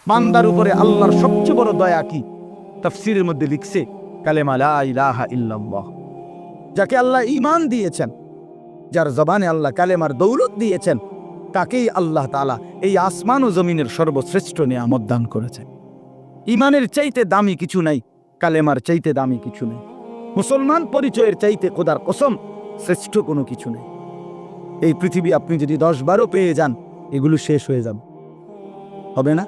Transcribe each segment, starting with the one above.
বান্দার উপরে আল্লাহর সবচেয়ে বড় দয়া কি? তাফসীরের মধ্যে লিখছে কালেমা লা ইলাহা ইল্লাল্লাহ। যাকে আল্লাহ ঈমান দিয়েছেন, যার জবানে আল্লাহ কালেমার দৌলত দিয়েছেন, তাকেই আল্লাহ তাআলা এই আসমান ও জমিনের সর্বশ্রেষ্ঠ নিয়ামত দান করেছেন। ঈমানের চাইতে দামি কিছু নাই, কালেমার চাইতে দামি কিছু নেই, মুসলমান পরিচয়ের চাইতে খোদার কসম শ্রেষ্ঠ কোনো কিছু নেই। এই পৃথিবী আপনি যদি 10-12 পেয়ে যান, এগুলো শেষ হয়ে যাবে, হবে না?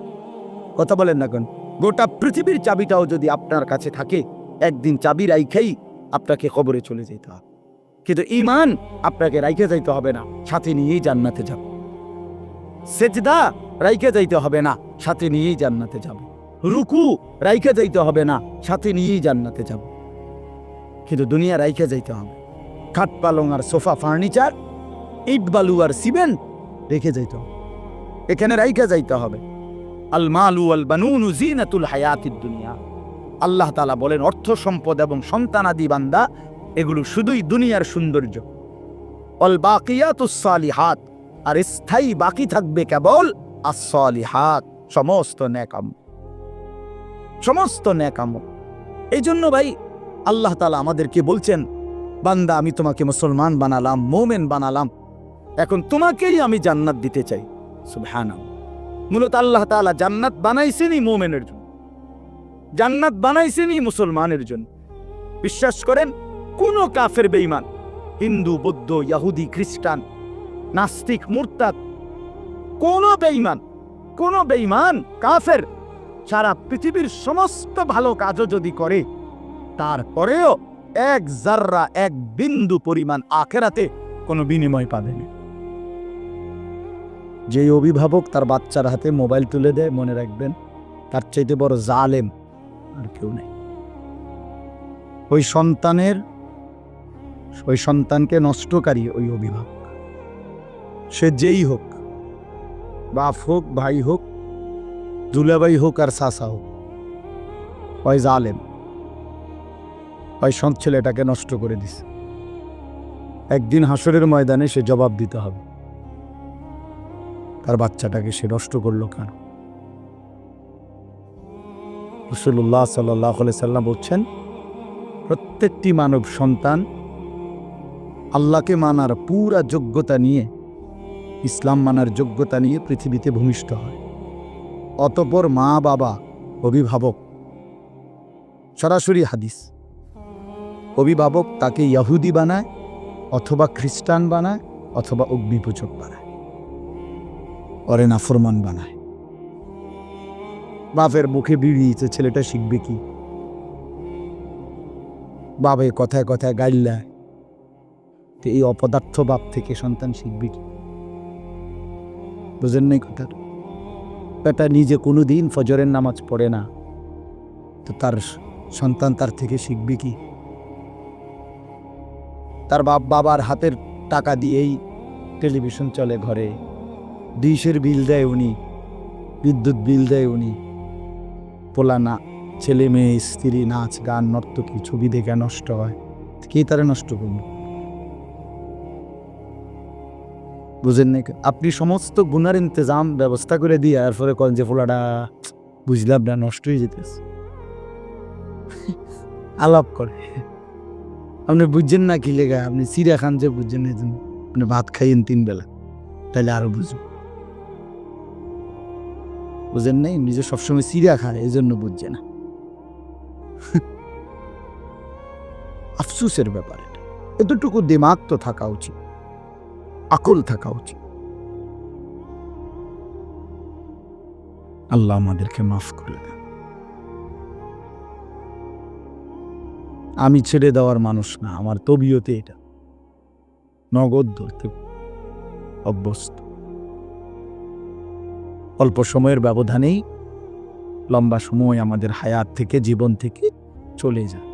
কথা বলেন না কেন? গোটা পৃথিবীর চাবিটাও যদি আপনার কাছে থাকে, একদিন চাবি রাইখাই আপনাকে কবরে চলে যেতে হবে। কিন্তু ঈমান আপনাকে রাইখে যাইতে হবে না, সাথে নিয়েই জান্নাতে যাব। সেজদা রাইখে যাইতে হবে না, সাথে নিয়েই জান্নাতে যাব। রুকু রাইখে যাইতে হবে না, সাথে নিয়েই জান্নাতে যাব। কিন্তু দুনিয়া রাইখে যাইতে হবে। খাট পালং আর সোফা ফার্নিচার, ইট বালু আর সিমেন্ট রেখে যাইতে হবে, এখানে রাইখে যাইতে হবে। আল মালু আল বানুনু জিনাতুল হায়াতিদ দুনিয়া। আল্লাহ তাআলা বলেন, অর্থ সম্পদ এবং সন্তানাদি বান্দা এগুলো শুধুই দুনিয়ার সৌন্দর্য। অল বাকিয়াতুস সালিহাত, আর স্থায়ী বাকি থাকবে কেবল আস-সালিহাত, সমস্ত নেক আমল, সমস্ত নেক আমল। এই জন্য ভাই আল্লাহ তাআলা আমাদেরকে বলছেন, বান্দা আমি তোমাকে মুসলমান বানালাম, মুমিন বানালাম, এখন তোমাকেই আমি জান্নাত দিতে চাই। সুবহানাল্লাহ। মূলত আল্লাহ তাআলা জান্নাত বানাইছেনই মুমিনের জন্য, জান্নাত বানাইছেনই মুসলমানের জন্য। বিশ্বাস করেন, কোন কাফের বেঈমান, হিন্দু, বৌদ্ধ, ইহুদি, খ্রিস্টান, নাস্তিক, মুরতাদ, কোন বেঈমান কাফের সারা পৃথিবীর সমস্ত ভালো কাজও যদি করে, তারপরেও এক জাররা, এক বিন্দু পরিমাণ আখিরাতে কোনো বিনিময় পাবে না। যে অভিভাবক তার বাচ্চার হাতে মোবাইল তুলে দেয়, মনে রাখবেন তার চাইতে বড় জালেম আর কেউ নেই। ওই সন্তানকে নষ্টকারী ওই অভিভাবক, সে যেই হোক, বাপ হোক, ভাই হোক, দুলাভাই হোক আর চাচা হোক, ওই জালেম, ওই ছেলেটাকে নষ্ট করে দিছে। একদিন হাসরের ময়দানে সে জবাব দিতে হবে, তার বাচ্চাটাকে সে নষ্ট করলো কেন? রাসূলুল্লাহ সাল্লাল্লাহু আলাইহি সাল্লাম বলছেন, প্রত্যেকটি মানব সন্তান আল্লাহকে মানার পুরা যোগ্যতা নিয়ে, ইসলাম মানার যোগ্যতা নিয়ে পৃথিবীতে ভূমিষ্ঠ হয়। অতঃপর মা বাবা, অভিভাবক, সরাসরি হাদিস, অভিভাবক তাকে ইহুদি বানায়, অথবা খ্রিস্টান বানায়, অথবা অগ্নিপূজক বানায়, ওরে নাফরমান বানায়। বাপের মুখে বিড়িয়েছে, ছেলেটা শিখবে কি? বাবা কথায় কথায় গাইল্লায়, এই অপদার্থ বাপ থেকে সন্তান শিখবে কি? বুঝেন নাই কথা? এটা নিজে কোনোদিন ফজরের নামাজ পড়ে না, তো তার সন্তান তার থেকে শিখবে কি? তার বাবার হাতের টাকা দিয়েই টেলিভিশন চলে ঘরে, ডিশের বিল দেয় উনি, বিদ্যুৎ বিল দেয় উনি, পোলা না ছেলে মেয়ে স্ত্রী নাচ গান নর্তকী ছবি দেখে নষ্ট হয়, কে তারা নষ্ট করবে? বুঝেন না? আপনি সমস্ত গুনার ইন্তজাম ব্যবস্থা করে দিয়ে এরপরে কন যে পোলাটা বুঝলাম না, নষ্ট হয়ে যেতেছে, আলাপ করে। আপনি বুঝছেন না কি লেগা? আপনি চিড়া খান যে বুঝছেন না, আপনি ভাত খাইয়েন 3 বেলা, তাহলে আরো বুঝুন। বুঝেন নাই? নিজে সবসময় চিড়া খায়, এই জন্য বুঝছে না। আফসোসের ব্যাপার এটা। এতটুকু দিমাগ তো থাকা উচিত, আকল থাকা উচিত। আল্লাহ আমাদেরকে মাফ করে দেন। আমি ছেড়ে দেওয়ার মানুষ না, আমার তবিয়তে এটা, নগদ ধরতে অভ্যস্ত। অল্প সময়ের ব্যবধানেই লম্বা সময় আমাদের হায়াত থেকে, জীবন থেকে চলে যায়।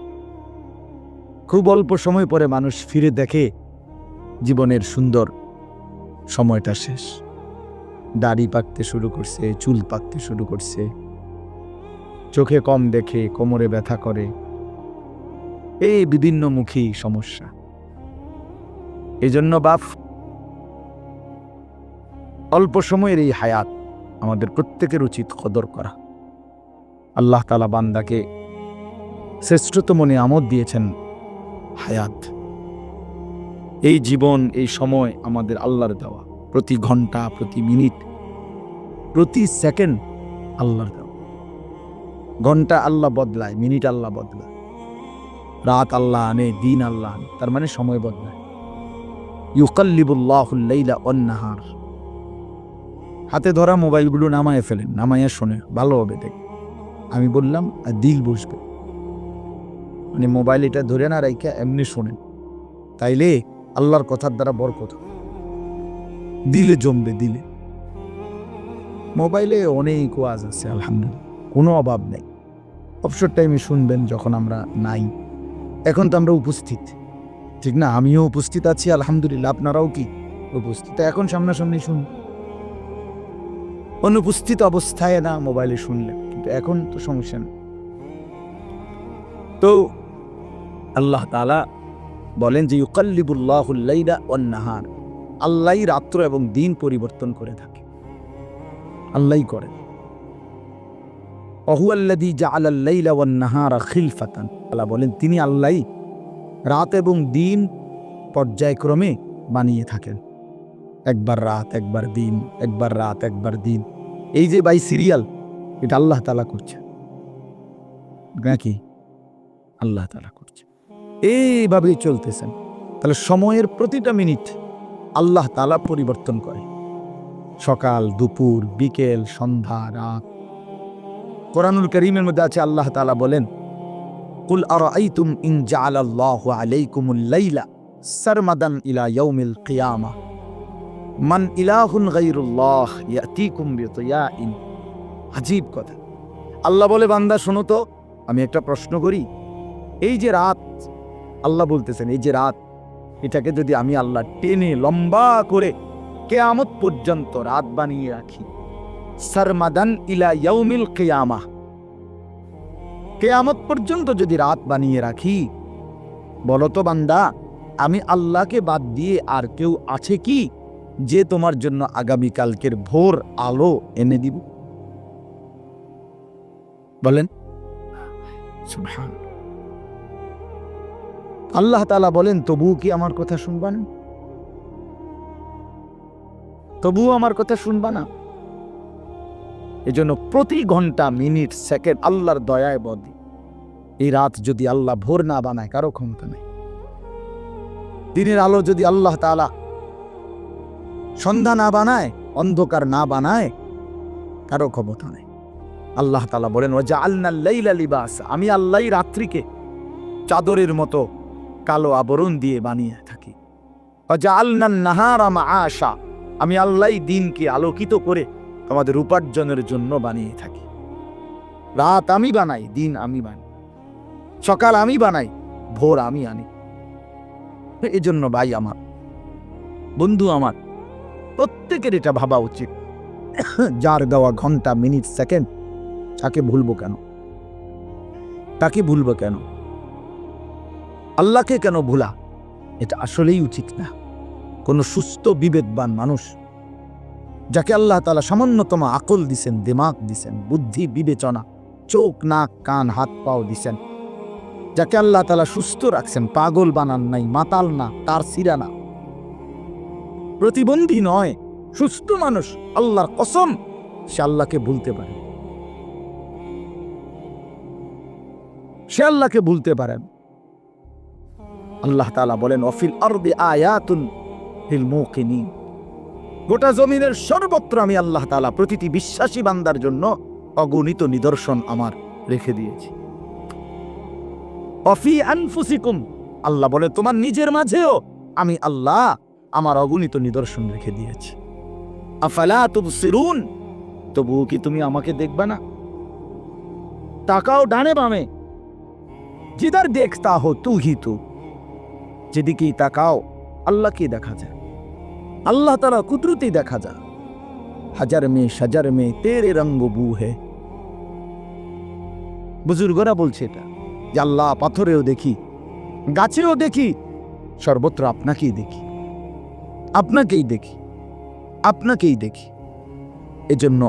খুব অল্প সময় পরে মানুষ ফিরে দেখে জীবনের সুন্দর সময়টা শেষ। দাড়ি পাকতে শুরু করছে, চুল পাকতে শুরু করছে, চোখে কম দেখে, কোমরে ব্যথা করে, এই বিভিন্নমুখী সমস্যা। এই জন্য বাপ, অল্প সময়ের এই হায়াত আমাদের প্রত্যেকের উচিত কদর করা। আল্লাহ তাআলা বান্দাকে শ্রেষ্ঠতম নিয়ামত দিয়েছেন হায়াত। এই জীবন, এই সময় আমাদের আল্লাহর দেওয়া। প্রতি ঘন্টা, প্রতি মিনিট, প্রতি সেকেন্ড আল্লাহর দেওয়া। ঘন্টা আল্লাহ বদলায়, মিনিট আল্লাহ বদলায়, রাত আল্লাহ আনে, দিন আল্লাহ আনে, তার মানে সময় বদলায়। ইউকাল্লিবুল্লাহুল লাইলা ওয়ান নাহার। হাতে ধরা মোবাইলগুলো নামায় ফেলেন, নামাইয়া শোনে, ভালো হবে দেখ। আমি বললাম আর দিল বসবে, মানে মোবাইল এটা ধরে না রাইখা এমনি শোনেন, তাইলে আল্লাহর কথার দ্বারা বরকত দিলে জমবে। দিলে মোবাইলে অনেক ওয়াজ আছে, আলহামদুলিল্লাহ, কোনো অভাব নেই। অবসর টাইমে শুনবেন যখন আমরা নাই। এখন তো আমরা উপস্থিত, ঠিক না? আমিও উপস্থিত আছি, আলহামদুলিল্লাহ, আপনারাও কি উপস্থিত? এখন সামনাসামনি শুন। অনুপস্থিত অবস্থায় না মোবাইলে শুনলেন, কিন্তু এখন তো সমস্যা নেই। তো আল্লাহ তাআলা বলেন যে ইউকাল্লিবুল্লাহুল লাইলা ওয়ান নাহার, আল্লাহই রাত্র এবং দিন পরিবর্তন করে থাকে, আল্লাহই করেন। ওয়াহুয়াল্লাযী জাআলাল লাইলা ওয়ান নাহারা খিলফাতান, আল্লাহ বলেন তিনি আল্লাহই রাত এবং দিন পর্যায়ক্রমে বানিয়ে থাকেন। একবার রাত একবার দিন, একবার রাত একবার দিন। এই যে বাই সিরিয়াল, এটা আল্লাহ তাআলা করছে নাকি? আল্লাহ তাআলা করছে, এইভাবেই চলতেছেন। তাহলে সময়ের প্রতিটা মিনিট আল্লাহ তাআলা পরিবর্তন করে, সকাল, দুপুর, বিকেল, সন্ধ্যা, রাত। কোরআনুল কারীমের মধ্যে আছে, আল্লাহ তাআলা বলেন কুল আরাআইতুম ইন জাআলাল্লাহু আলাইকুমুল লাইলা সারমাদান ইলা ইয়াউমিল কিয়ামাহ মান ইলাহুন গায়রুল্লাহ ইয়াতিকুম বিদিয়াইন। আজীব কথা। আল্লাহ বলে, বান্দা শোনো তো, আমি একটা প্রশ্ন করি। এই যে রাত, আল্লাহ বলতেছেন এই যে রাত, এটাকে যদি আমি আল্লাহ টেনে লম্বা করে কিয়ামত পর্যন্ত রাত বানিয়ে রাখি, সারমাদান ইলা ইয়াউমিল কিয়ামাহ, কিয়ামত পর্যন্ত যদি রাত বানিয়ে রাখি, বলো তো বান্দা, আমি আল্লাহকে বাদ দিয়ে আর কেউ আছে কি যে তোমার জন্য আগামীকালকের ভোর আলো এনে দিব? বলেন সুবহানাল্লাহ। আল্লাহ তাআলা বলেন, তবুও কি আমার কথা শুনবা না? তবুও আমার কথা শুনবা না? এজন্য প্রতি ঘন্টা, মিনিট, সেকেন্ড আল্লাহর দয়ায় বদলে। এই রাত যদি আল্লাহ ভোর না বানায়, কারো ক্ষমতা নেই। দিনের আলো যদি আল্লাহ তাআলা সন্ধ্যা না বানায়, অন্ধকার না বানায়, কারো ক্ষমতা নেই। আল্লাহ তাআলা বলেন ওয়াজআলনাল লাইলা লিবাস, আমি আল্লাহই রাত্রিকে চাদরের মতো কালো আবরণ দিয়ে বানিয়ে থাকি। ওয়াজআলনান নাহারা মাআশা, আমি আল্লাহই দিনকে আলোকিত করে তোমাদের উপার্জনের জন্য বানিয়ে থাকি। রাত আমি বানাই, দিন আমি বানাই, সকাল আমি বানাই, ভোর আমি আনি। এজন্য ভাই আমার, বন্ধু আমার, প্রত্যেকের এটা ভাবা উচিত, যার দেওয়া ঘন্টা, মিনিট, সেকেন্ড, তাকে ভুলবো কেন? তাকে ভুলবো কেন? আল্লাহকে কেন ভুলা? এটা আসলেই উচিত না। কোন সুস্থ বিবেকবান মানুষ, যাকে আল্লাহ তাআলা সামান্যতম আকল দিছেন, দিমাগ দিছেন, বুদ্ধি, বিবেচনা, চোখ, নাক, কান, হাত, পাও দিছেন, যাকে আল্লাহ তাআলা সুস্থ রাখছেন, পাগল বানান নাই, মাতাল না, তার সিরা না, প্রতিবন্ধী নয়, সুস্থ মানুষ, আল্লাহর কসম, সে আল্লাহকে ভুলতে পারে। সে আল্লাহকে ভুলতে পারেন। আল্লাহ তাআলা বলেন ওয়াফিল আরদি আয়াতুন লিল মুকিনিন, গোটা জমিনের সর্বত্র আমি আল্লাহ তাআলা প্রতিটি বিশ্বাসী বান্দার জন্য অগণিত নিদর্শন আমার রেখে দিয়েছি। ওয়াফি আনফুসিকুম, আল্লাহ বলে তোমার নিজের মাঝেও আমি আল্লাহ আমার অগণিত নিদর্শন রেখে দিয়েছি। আফালা তুবসিরুন, তবুও কি তুমি আমাকে দেখবা না? তাকাও ডানে বামে, जिधर देखता हो तू ही तू, যেদিকেই তাকাও আল্লাহকে দেখা যায়, আল্লাহ তাআলা কুদরতি দেখা যায়। হাজার মে শাজার মে তেরে রঙ্গ বু হে, বুজুর্গরা বলছে এটা, যে আল্লাহ পাথরেও দেখি, গাছেও দেখি, সর্বত্র আপনাকেই দেখি, আপনাকেই দেখি, আপনাকেই দেখি। এজন্য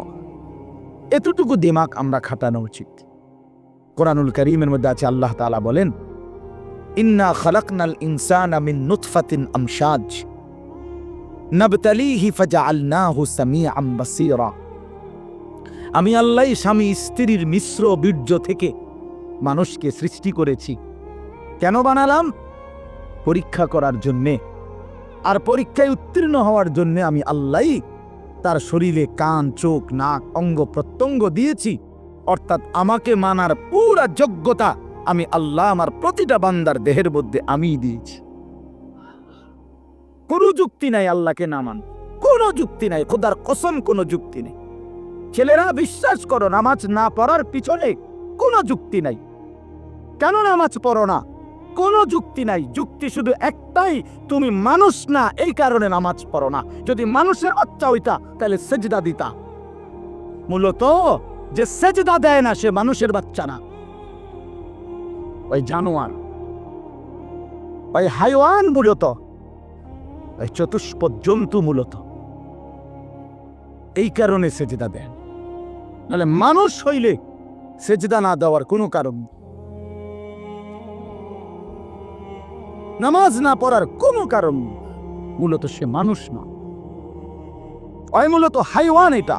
এতটুকু দিমাগ আমরা খাটানো উচিত। কোরআনুল কারীমের মধ্যে আছে, আল্লাহ তাআলা বলেন, ইন্না খালাকনাল ইনসানা মিন নুতফাতিন আমশাজ নাবতালিহি ফাজআলনাহু সামিআম বাসীরা। আমি আল্লাহ স্বামী স্ত্রীর মিশ্র বীর্য থেকে মানুষকে সৃষ্টি করেছি। কেন বানালাম? পরীক্ষা করার জন্যে। আর পরীক্ষায় উত্তীর্ণ হওয়ার জন্যে আমি আল্লাহ তার শরীরে কান, চোখ, নাক, অঙ্গ প্রত্যঙ্গ দিয়েছি। অর্থাৎ আমাকে মানার পুরা যোগ্যতা আমি আল্লাহ আমার প্রতিটা বান্দার দেহের মধ্যে আমিই দিয়েছি। কোনো যুক্তি নাই আল্লাহকে না মান, কোনো যুক্তি নাই, খোদার কসম কোনো যুক্তি নেই। ছেলেরা বিশ্বাস করো, নামাজ না পড়ার পিছনে কোনো যুক্তি নাই। কেন নামাজ পড়ো না? কোনো যুক্তি নাই। যুক্তি শুধু একটাই, তুমি মানুষ না, এই কারণে নামাজ পড়ো না। যদি মানুষের বাচ্চা হইতা তাহলে সেজদা দিতা। মূলত যে সেজদা দেয় না সে মানুষের বাচ্চা না, ওই জানোয়ার, ওই হাইওয়ান, মূলত ওই চতুষ্পদ জন্তু মূলত। এই কারণে সেজদা দেন, নাহলে মানুষ হইলে সেজদা না দেওয়ার কোনো কারণ, নামাজ না পড়ার কোনো কারণ। মূলত সে মানুষ না, ওই মূলত হাইওয়ান। এটা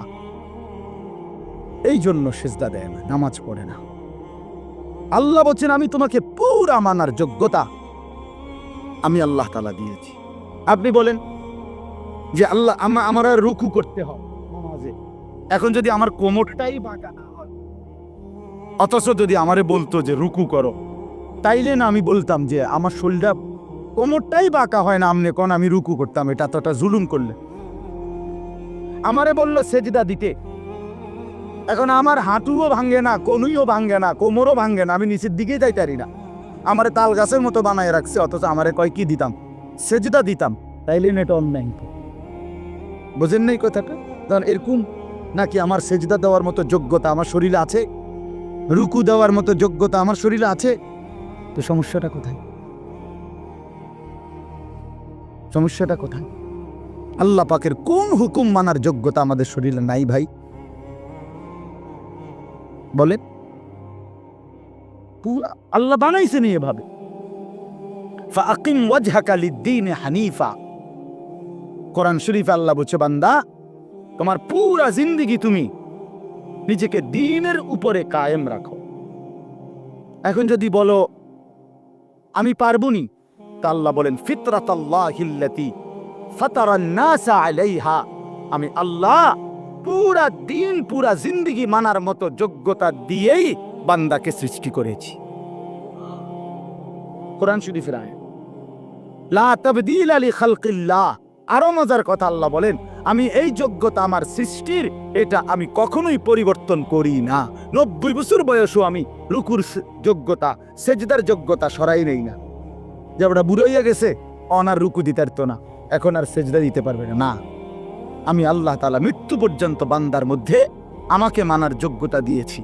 এই জন্য সেজদা দেয় না, নামাজ পড়ে না। আল্লাহ বলছেন, আমি তোমাকে পুরা মানার যোগ্যতা আমি আল্লাহ তাআলা দিয়েছি। আপনি বলেন যে আল্লাহ আমার রুকু করতে হয় নামাজে, এখন যদি আমার কোমরটাই বাঁকা না হয়, অথচ যদি আমারে বলতো যে রুকু করো, তাইলে না আমি বলতাম যে আমার শরীরটা কোমরটাই বাঁকা হয় না, আমনে কোন আমি রুকু করতাম। এটা তো একটা জুলুম করলে। আমারে বললো সেজদা দিতে, এখন আমার হাঁটুও ভাঙ্গে না, কনুইও ভাঙ্গে না, কোমরও ভাঙ্গে না, আমি নিচের দিকেই যাইতে পারি না। আমারে তাল গাছের মতো বানায় রাখছে, অথচ আমারে কয় কি দিতাম? সেজদা দিতাম। তাইলে এটা অন্যায়। বোঝেন নাই কথাটা? তখন এরকম নাকি আমার সেজদা দেওয়ার মতো যোগ্যতা আমার শরীরে আছে, রুকু দেওয়ার মতো যোগ্যতা আমার শরীরে আছে? তো সমস্যাটা কোথায়? সমস্যাটা কোথায়? আল্লাহ পাকের কোন হুকুম মানার যোগ্যতা আমাদের শরীরে নাই ভাই? বলেন। আল্লাহ বানাইছেন এভাবে, ফাআকিম ওয়াজহাকা লিদ-দীন হানিফা। কোরআন শরীফে আল্লাহ বলছে, বান্দা তোমার পুরা জিন্দেগি তুমি নিজেকে দ্বীনের উপরে কায়েম রাখো। এখন যদি বলো আমি পারবনি, তা আল্লাহ বলেন, ফিতরাতাল্লাহিল্লাতী ফাতারান নাসা আলাইহা। আমি আল্লাহ পুরা দিন, পুরা জিন্দেগি মানার মতো যোগ্যতা দিয়েই বান্দাকে সৃষ্টি করেছি। কোরআন শরীফের আয়াত, লা তাবদীলা লিখালকিল্লাহ। আরো মজার কথা, আল্লাহ বলেন, আমি এই যোগ্যতা আমার সৃষ্টির, এটা আমি কখনোই পরিবর্তন করি না। 90 বছর বয়সও আমি রুকুর যোগ্যতা, সেজদার যোগ্যতা সরাই নেই না। যে ওটা বুড়ো হইয়া গেছে, অনার রুকু দিতে পারতো না, এখন আর সেজদা দিতে পারবে না। আমি আল্লাহ তাআলা মৃত্যু পর্যন্ত বান্দার মধ্যে আমাকে মানার যোগ্যতা দিয়েছি।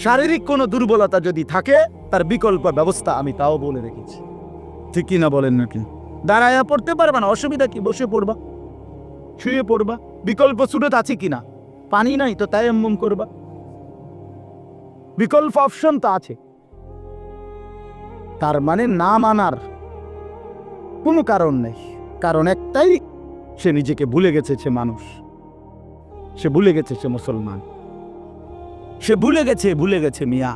শারীরিক কোনো দুর্বলতা যদি থাকে, তার বিকল্প ব্যবস্থা আমি তাও বলে রেখেছি। ঠিক কি না বলেন নাকি? দাঁড়ায়া পড়তে পারবা না, অসুবিধা কি? বসে পড়বা, শুয়ে পড়বা। বিকল্প সুরত আছে কিনা? পানি নাই তো তায়াম্মুম করবা, বিকল্প অপশন তো আছে। তার মানে না মানার কোনো কারণ নেই। কারণ একটাই, সে নিজেকে ভুলে গেছে সে মানুষ, সে ভুলে গেছে সে মুসলমান, সে ভুলে গেছে মিয়া,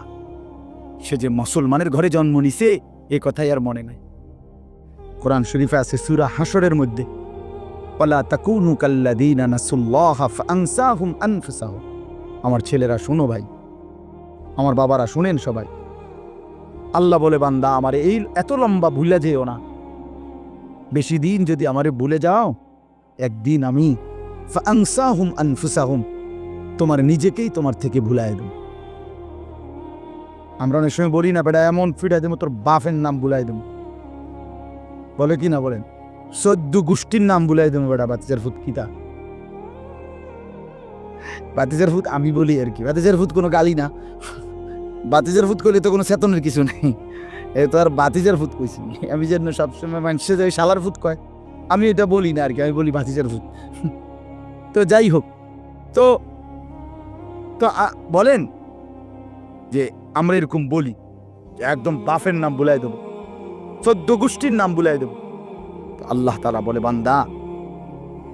সে যে মুসলমানের ঘরে জন্ম নিছে এ কথাই আর মনে নাই। কোরআন শরীফে আছে সূরা হাশরের মধ্যে, ওয়ালা তাকুনু কাল্লাযীনা নাসুল্লাহা ফাআনসাহুম আনফুসাহুম। আমার ছেলেরা শোনো ভাই, আমার বাবারা শুনেন সবাই, আল্লাহ বলে, বান্দা আমারে এই এত লম্বা ভুলে যেও না। বেশি দিন যদি আমারে ভুলে যাও, একদিন আমি ফাআনসাহুম আনফুসাহুম, তোমার নিজেকেই তোমার থেকে ভুলায় দেব। আমরা অনেক সময় বলি না, বেটা এমন ফিটাই দেবো তোর বাপের নাম ভুলাই দেব, বলে কি না বলেন? 14 গোষ্ঠীর নাম ভুলাই দেবো বেটা, বাতিজার ফুট কিতা? বাতিজার ফুট আমি বলি আর কি, বাতিজার ফুট কোনো গালি না। বাতিজার ফুট করলে তো কোনো চেতনের কিছু নেই, এ তো আর বাতিজার ফুট কইছি। আমি যেন সবসময় মানুষে যে শালার ফুট কয়, আমি এটা বলি না আর কি, আমি বলি বাতিজার ফুট। তো যাই হোক, তো তো বলেন যে আমরা এরকম বলি যে একদম বাফের নাম বুলাই দেবো, 14 গোষ্ঠীর নাম বুলাই দেবো। আল্লাহ তাআলা বলে, বান্দা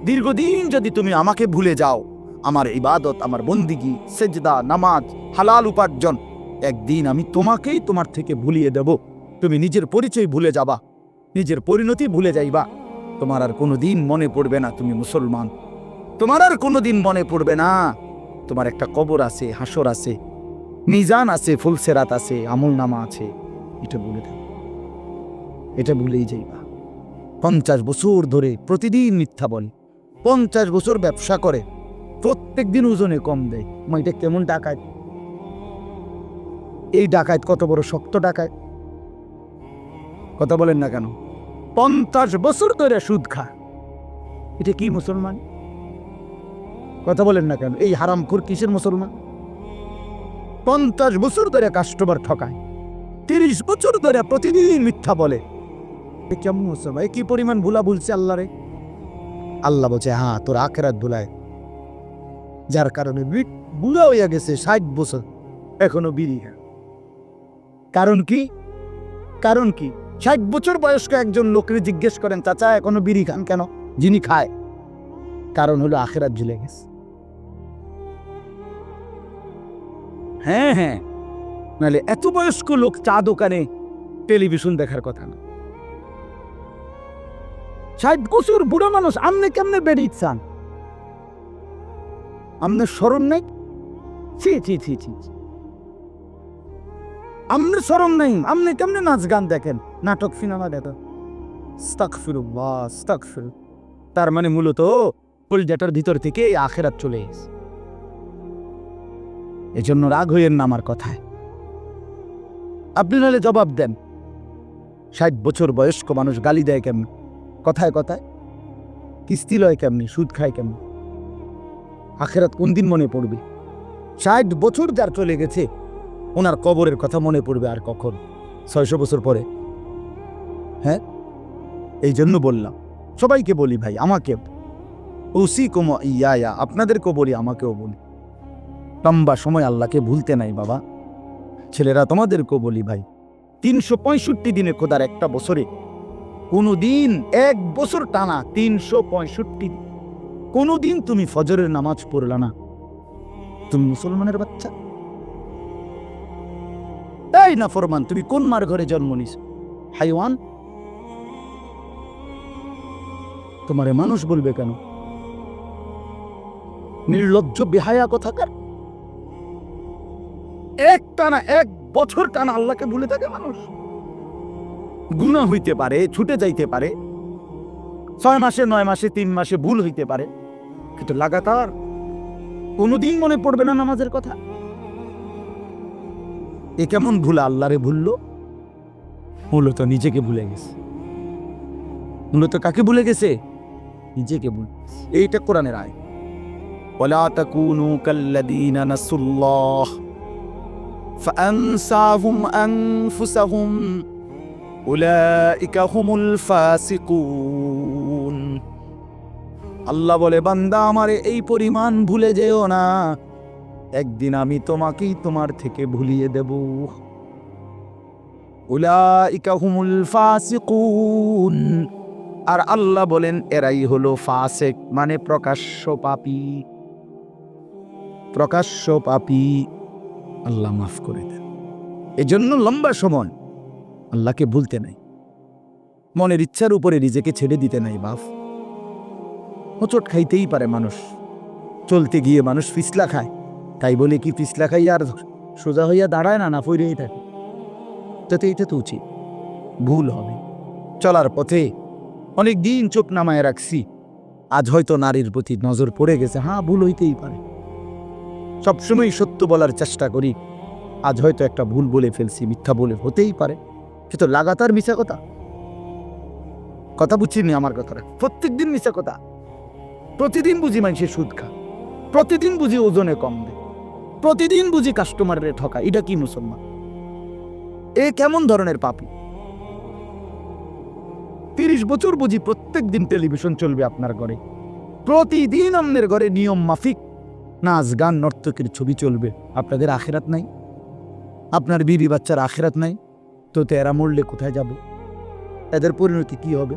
দীর্ঘদিন যদি তুমি আমাকে ভুলে যাও, আমার ইবাদত, আমার বন্দিগি, সেজদা, নামাজ, হালাল উপার্জন, একদিন আমি তোমাকেই তোমার থেকে ভুলিয়ে দেব। তুমি নিজের পরিচয় ভুলে যাবা, নিজের পরিণতি ভুলে যাইবা। তোমার আর কোনোদিন মনে পড়বে না তুমি মুসলমান। তোমার আর কোনোদিন মনে পড়বে না তোমার একটা কবর আছে, হাসর আছে, মিজান আছে, ফুলসেরাত আছে, আমল নামা আছে। এটা ভুলে থাকো, এটা ভুলেই যাইবা। 50 বছর ধরে প্রতিদিন মিথ্যা বলে, 50 বছর ব্যবসা করে, প্রত্যেক দিন ওজনে কম দেয়। এটা কেমন ডাকাত? এই ডাকাত কত বড় শক্ত ডাকাত, কথা বলেন না কেন? 50 বছর ধরে সুদ খায়, এটা কি মুসলমান? কথা বলেন না কেন? এই হারামখোর কিসের মুসলমান? 50 বছর ধরে কাস্টমার ঠকায়, 30 বছর ধরে প্রতিদিন মিথ্যা বলে, কেমন মুসলমান? কি পরিমাণ ভুলা ভুলছে আল্লাহ রে। আল্লাহ বলছে, হ্যাঁ তোর আখিরাত ভুলায়, যার কারণে বুড়া হইয়া গেছে 60 বছর এখনো বিড়ি খায়। কারণ কি? কারণ কি? 60 বছর বয়স্ক একজন লোককে জিজ্ঞেস করেন, চাচা এখনো বিড়ি খান কেন? যিনি খায়, কারণ হলো আখিরাত ঝুলে গেছে। হ্যাঁ হ্যাঁ, নাহলে এত বয়স্ক লোক চা দোকানে টেলিভিশন দেখার কথা না। 60 বছর বুড়া মানুষ, আমনে কেমনে বেড়ে চান? আমনের শরম নেই? ছি ছি ছি ছি, আমনের শরম নেই? আমনে কেমনে নাচ গান দেখেন, নাটক সিনেমা দেখেন? আস্তাগফিরুল্লাহ, আস্তাগফিরুল্লাহ। তার মানে মূলত কলজাটার ভিতর থেকে আখিরাত চলে গেছে। এজন্য রাগ হইয়েন না আমার কথায়। আপনি নাহলে জবাব দেন, 60 বছর বয়স্ক মানুষ গালি দেয় কেমন? কথায় কথায় কিস্তি লয় কেমনি? সুদ খায় কেমন? আখিরাত কোন দিন মনে পড়বে? 60 বছর যার চলে গেছে, ওনার কবরের কথা মনে পড়বে আর কখন? 600 বছর পরে। হ্যাঁ, এই জন্য বললাম, সবাইকে বলি ভাই, আমাকে উসিকুম ইয়া, আপনাদেরকেও বলি, আমাকেও বলি, লম্বা সময় আল্লাহকে ভুলতে নাই বাবা। ছেলেরা তোমাদেরকেও বলি ভাই, 365 দিনে খোদার একটা বছরে কোনো দিন, 1 বছর টানা 365 কোনো দিন তুমি ফজরের নামাজ পড়লা না, তুমি মুসলমানের বাচ্চা? তাই না ফরমান, তুমি কোন মার ঘরে জন্ম নিস? হাইওয়ান। তোমারে মানুষ বলবে কেন? নির্লজ্জ বেহায়া কথাকার। টানা 1 বছর টানা আল্লাহকে ভুলে থাকে মানুষ। গুনাহ হইতে পারে, ছুটে যাইতে পারে, 6 মাসে, 9 মাসে, 3 মাসে ভুল হইতে পারে, কিন্তু লাগাতার কোনোদিন মনে পড়বে না নামাজের কথা। এ কেমন ভুলা? আল্লাহরে ভুললো, মূলত নিজেকে ভুলে গেছে। মূলত কাকে ভুলে গেছে? নিজেকে ভুলে গেছে। এইটা কোরআনের আয়াত, ওয়ালা তাকুনু কাল্লাযীনা নাসুল্লাহ ফাআনসাহুম আনফুসাহুম উলাইকা হুমুল ফাসিকুন। আল্লাহ বলে, বান্দা আমারে এই পরিমাণ ভুলে যেও না, একদিন আমি তোমাকেই তোমার থেকে ভুলিয়ে দেব। উলাইকা হুমুল ফাসিকুন। আর আল্লাহ বলেন, এরাই হলো ফাসিক, মানে প্রকাশ্য পাপী। প্রকাশ্য পাপী। আল্লাহ মাফ করে দেন। এজন্য লম্বা সময় আল্লাহকে ভুলতে নাই, মনের ইচ্ছার উপরে নিজেকে ছেড়ে দিতে নাই। বাপ, হোঁচট খাইতেই পারে মানুষ, চলতে গিয়ে মানুষ পিছলা খায়, তাই বলে কি পিছলা খাই আর সোজা হইয়া দাঁড়ায় না? না, পড়েই থাকে। তাতে এটা তো উচিত, ভুল হবে। চলার পথে অনেক দিন চোখ নামায় রাখছি, আজ হয়তো নারীর প্রতি নজর পড়ে গেছে, হ্যাঁ ভুল হইতেই পারে। সবসময় সত্য বলার চেষ্টা করি, আজ হয়তো একটা ভুল বলে ফেলছি, মিথ্যা বলে, হতেই পারে। কিন্তু লাগাতার মিথ্যা কথা, কথা বুঝছিনি আমার কথাটা? প্রত্যেক দিন মিথ্যা কথা, প্রতিদিন বুঝি মানুষের সুদ খা, প্রতিদিন বুঝি ওজনে কম দেয়, প্রতিদিন বুঝি কাস্টমারের ঠকা। এটা কি মুসলমান? এ কেমন ধরনের পাপী? 30 বছর বুঝি প্রত্যেক দিন টেলিভিশন চলবে আপনার ঘরে, প্রতিদিন আপনার ঘরে নিয়ম মাফিক নাচ গান নর্তকের ছবি চলবে, আপনাদের আখিরাত নাই? আপনার বিবি বাচ্চার আখিরাত নাই? তো এরা মরলে কোথায় যাব? এদের পরিণতি কি হবে?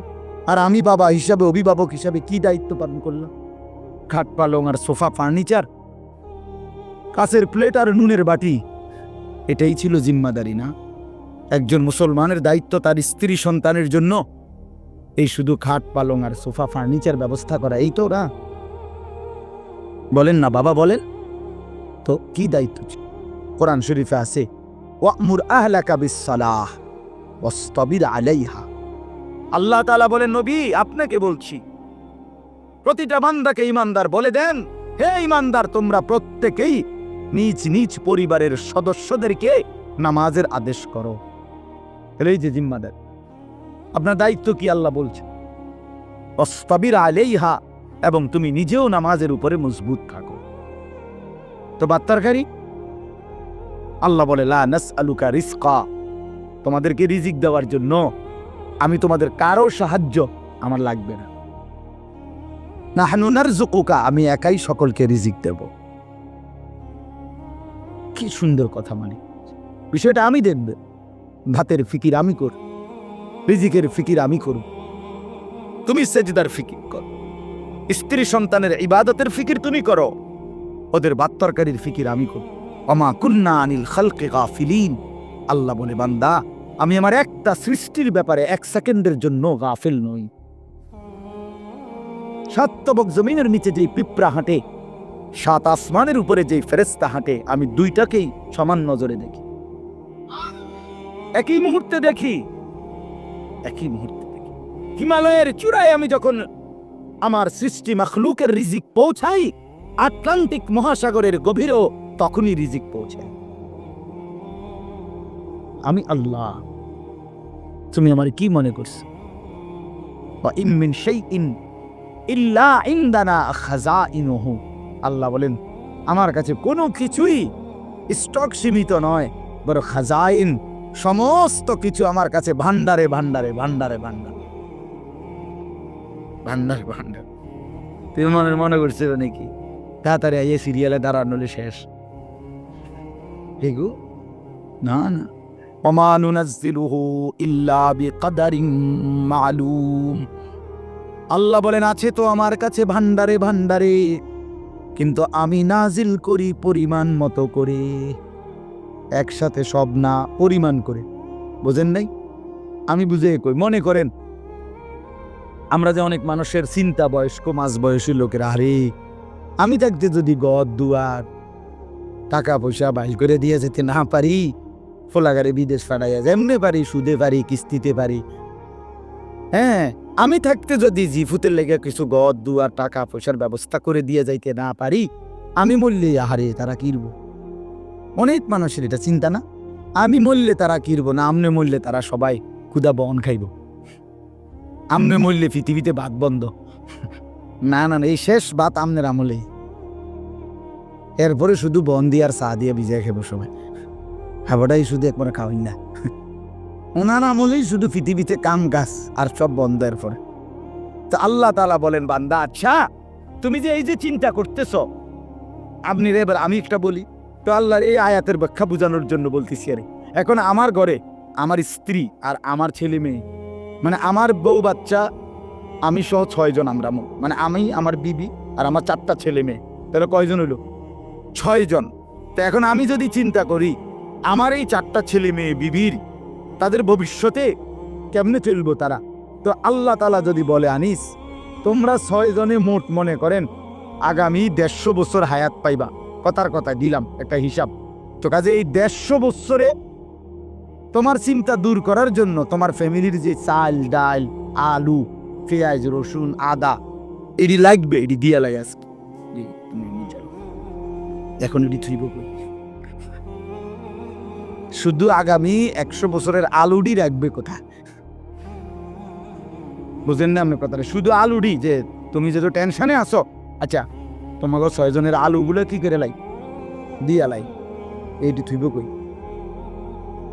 আর আমি বাবা হিসাবে, অভিভাবক হিসাবে কি দায়িত্ব পালন করলাম? খাট পালং আর সোফা ফার্নিচার, কাঁচের প্লেট আর নুনের বাটি, এটাই ছিল জিম্মাদারি না? একজন মুসলমানের দায়িত্ব তার স্ত্রী সন্তানের জন্য এই শুধু খাট পালং আর সোফা ফার্নিচার ব্যবস্থা করা, এই তো না? বলেন না বাবা, বলেন তো কি দায়িত্ব ছিল? কোরআন শরীফে আছে, ওয়ামুর আহলাকা বিসসালাহ ওয়াসতাবির আলাইহা। আল্লাহ তাআলা বলেন, নবী আপনাকে বলছি, প্রতিটা বান্দাকে ইমানদার বলে দেন, হে ইমানদার, তোমরা প্রত্যেকেই নিজ নিজ পরিবারের সদস্যদেরকে নামাজের আদেশ করো। এই যে জিম্মাদার, আপনার দায়িত্ব কি আল্লাহ বলছে, ওয়াসতাবির আলাইহা, এবং তুমি নিজেও নামাজের উপরে মজবুত থাকো। তো বাত্তারকারী আল্লাহ বলে, লা নাসআলুকা রিজকা, তোমাদেরকে রিজিক দেওয়ার জন্য আমি তোমাদের কারো সাহায্য আমার লাগবে না। নাহনু নারযুকুকা, আমি একাই সকলকে রিজিক দেব। কি সুন্দর কথা! মানে বিষয়টা আমি দেখব, ভাতের ফিকির আমি করব, রিজিকের ফিকির আমি করব, তুমি সেজদার ফিকির করো, স্ত্রী সন্তানের ইবাদতের ফিকির তুমি করো, ওদের বাত্তরকারীর ফিকির আমি করব। ওমা কুন্না আনিল খালকি গাফিলিন, আল্লাহ বলে, বান্দা আমি আমার একটা সৃষ্টির ব্যাপারে এক সেকেন্ডের জন্য গাফিল নই। সাত তবক জমিনের নিচে যেই পিঁপড়া হাঁটে, সাত আসমানের উপরে যেই ফেরেশতা হাঁটে, আমি দুইটাকেই সমান নজরে দেখি, একই মুহূর্তে দেখি, একই মুহূর্তে দেখি। হিমালয়ের চূড়ায় আমি যখন আমার সৃষ্টি মাখলুকের রিজিক পৌঁছাই, আটলান্টিক মহাসাগরের গভীরেও তখনই রিজিক পৌঁছায়। আমি আল্লাহ, তুমি আমার কি মনে করছো? ওয়া ইন মিন শাইইন ইল্লা ইনদানা খাযাইনুহু, আল্লাহ বলেন আমার কাছে কোনো কিছুই স্টক সীমিত নয়, বড় খাজাইন, সমস্ত কিছু আমার কাছে ভান্ডারে ভান্ডারে ভান্ডারে ভান্ডার ভান্ডারে ভান্ডার। তুমি মনে করছো নাকি তাড়াতাড়ি এই সিরিয়ালে দাঁড়ানোলে শেষ? ঠিকু না, না। ওমা নুনাজ্জিলুহু ইল্লা বিকদারিন মালুম, আল্লাহ বলেন আছে তো আমার কাছে ভান্ডারে ভান্ডারে, কিন্তু আমি নাজিল করি পরিমাণ মতো করে, একসাথে সব না, পরিমাণ করে। বোঝেন নাই? আমি বুঝে কই, মনে করেন আমরা যে অনেক মানুষের চিন্তা, বয়স্ক মাঝ বয়সী লোকের, আরে আমি থাকতে যদি গদ দুয়ার টাকা পয়সা বাইর করে দিয়ে যেতে না পারি, ফোলাগারে বিদেশ ফাটাইয়া যেমনে পারি, সুদে পারি, কিস্তিতে পারি, হ্যাঁ, আমি থাকতে যদি জিফুতের লেগে কিছু গদ দুয়ার টাকা পয়সার ব্যবস্থা করে দিয়ে যাইতে না পারি, আমি মরলে আহারে তারা কিরব? অনেক মানুষের এটা চিন্তা না, আমি মরলে তারা কিরব না, আমনে মরলে তারা সবাই ক্ষুধা বন খাইব, আমনে মরলে পৃথিবীতে ভাত বন্ধ। না না, এই শেষ ভাত আমনের আমলে, এরপরে শুধু বন দিয়ে আর চা দিয়ে ভিজাই খাবো সবাই, খাবারটাই শুধু একবার খাওয়াই না, ওনার আমলেই শুধু পৃথিবীতে কাম গাছ আর সব বন্ধ। এরপরে তো আল্লাহ তাআলা বলেন, বান্দা আচ্ছা তুমি যে এই যে চিন্তা করতেছ, আপনি এবার আমি একটা বলি তো, আল্লাহর এই আয়াতের ব্যাখ্যা বোঝানোর জন্য বলতেছি। আরে এখন আমার ঘরে আমার স্ত্রী আর আমার ছেলে মেয়ে, মানে আমার বউ বাচ্চা, আমি সহ 6 জন, আমরা মানে আমি, আমার বিবি আর আমার 4টা ছেলে মেয়ে, তাহলে কয়জন হইল? 6 জন। তো এখন আমি যদি চিন্তা করি আমার এই 4টা ছেলে মেয়ে বিবির, তাদের ভবিষ্যতে কেমনে চলবো তারা, তো আল্লাহ তাআলা যদি বলে, আনিস তোমরা 6 জনে মোট মনে করেন আগামী 150 বছর হায়াত পাইবা, কথার কথা দিলাম একটা হিসাব, তো কাজে এই 150 বছরে তোমার চিন্তা দূর করার জন্য তোমার ফ্যামিলির যে চাল ডাল আলু পেঁয়াজ রসুন আদা এটি লাগবে, এটি দিয়া লাগে আজকে তুমি এখন এটি থুইব শুধু আগামী 100 বছরের আলুডি রাখবে কোথায়? বুঝেন না আপনি কথাটা? শুধু আলুডি, যে তুমি যেহেতু টেনশনে আসো, আচ্ছা তোমাকে 6 জনের আলুগুলো কি করে লাই দিয়া লাই, এইটি থুইব কই?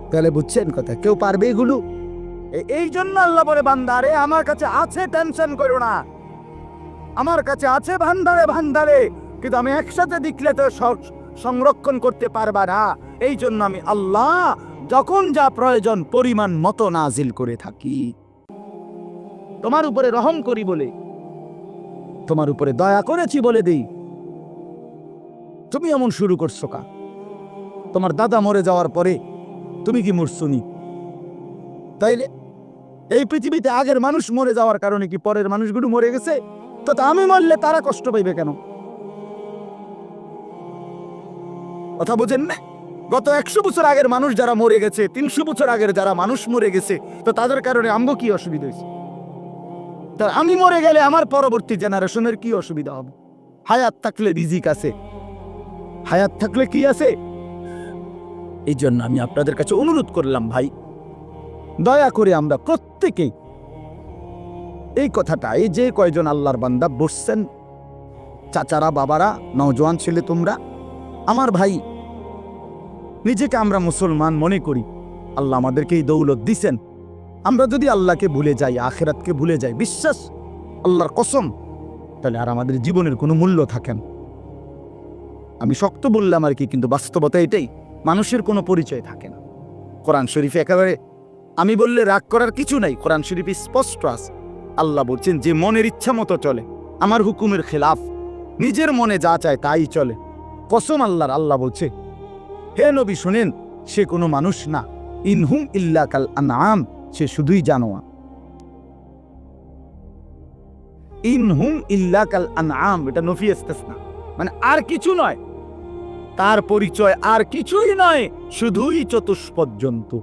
তাহলে বুঝছেন কথা? কেউ পারবে এগুলো? এই জন্য আল্লাহ বলে, বান্দা রে আমার কাছে আছে, টেনশন করো না, আমার কাছে আছে ভান্ডারে ভান্ডারে, কিন্তু আমি একসাথে দেখলে তো সংরক্ষণ করতে পারবা না। এই জন্য আমি আল্লাহ যখন যা প্রয়োজন পরিমাণ মতো নাজিল করে থাকি। তোমার উপরে রহম করি বলে, তোমার উপরে দয়া করেছি বলে দেই, তুমি এমন শুরু করছো কা? তোমার দাদা মরে যাওয়ার পরে তুমি কি মরছুনি? তাইলে এই পৃথিবীতে আগের মানুষ মরে যাওয়ার কারণে কি পরের মানুষগুলো মরে গেছে? তো আমি মরলে তারা কষ্ট পাইবে কেন? কথা বুঝেন না? গত 100 বছর আগের মানুষ যারা মরে গেছে, 300 বছর আগের যারা মানুষ মরে গেছে, তো তাদের কারণে আমগো কি অসুবিধা হয়েছে? তা আমি মরে গেলে আমার পরবর্তী জেনারেশনের কি অসুবিধা হবে? হায়াত থাকলে রিজিক আছে, হায়াত থাকলে কি আছে? এই জন্য আমি আপনাদের কাছে অনুরোধ করলাম, ভাই দয়া করে আমরা প্রত্যেকেই এই কথাটা, এই যে কয়জন আল্লাহর বান্দা বসছেন, চাচারা, বাবারা, নওজোয়ান ছেলে তোমরা, আমার ভাই, নিজেকে আমরা মুসলমান মনে করি, আল্লাহ আমাদেরকে এই দৌলত দিছেন। আমরা যদি আল্লাহকে ভুলে যাই, আখিরাতকে ভুলে যাই, বিশ্বাস আল্লাহর কসম, তাহলে আর আমাদের জীবনের কোনো মূল্য থাকে না। আমি শক্ত বললাম আর কি, কিন্তু বাস্তবতা এটাই, মানুষের কোনো পরিচয় থাকে না। কোরআন শরীফে একেবারে আমি বললে রাগ করার কিছু নাই, কোরআন শরীফে স্পষ্ট আছে। আল্লাহ বলছেন যে মনের ইচ্ছা মতো চলে, আমার হুকুমের খেলাফ, নিজের মনে যা চায় তাই চলে, কসম আল্লাহর, আল্লাহ বলছে হে নবী শুনেন, সে কোনো মানুষ না, ইনহুম ইল্লা কাল আনআম, সে শুধুই জানোয়ার। ইনহুম ইল্লা কাল আনআম, এটা নফি ইস্তিসনা, মানে আর কিছু নয়, তার পরিচয় আর কিছুই নয়, শুধুই চতুষ্পদ জন্তু।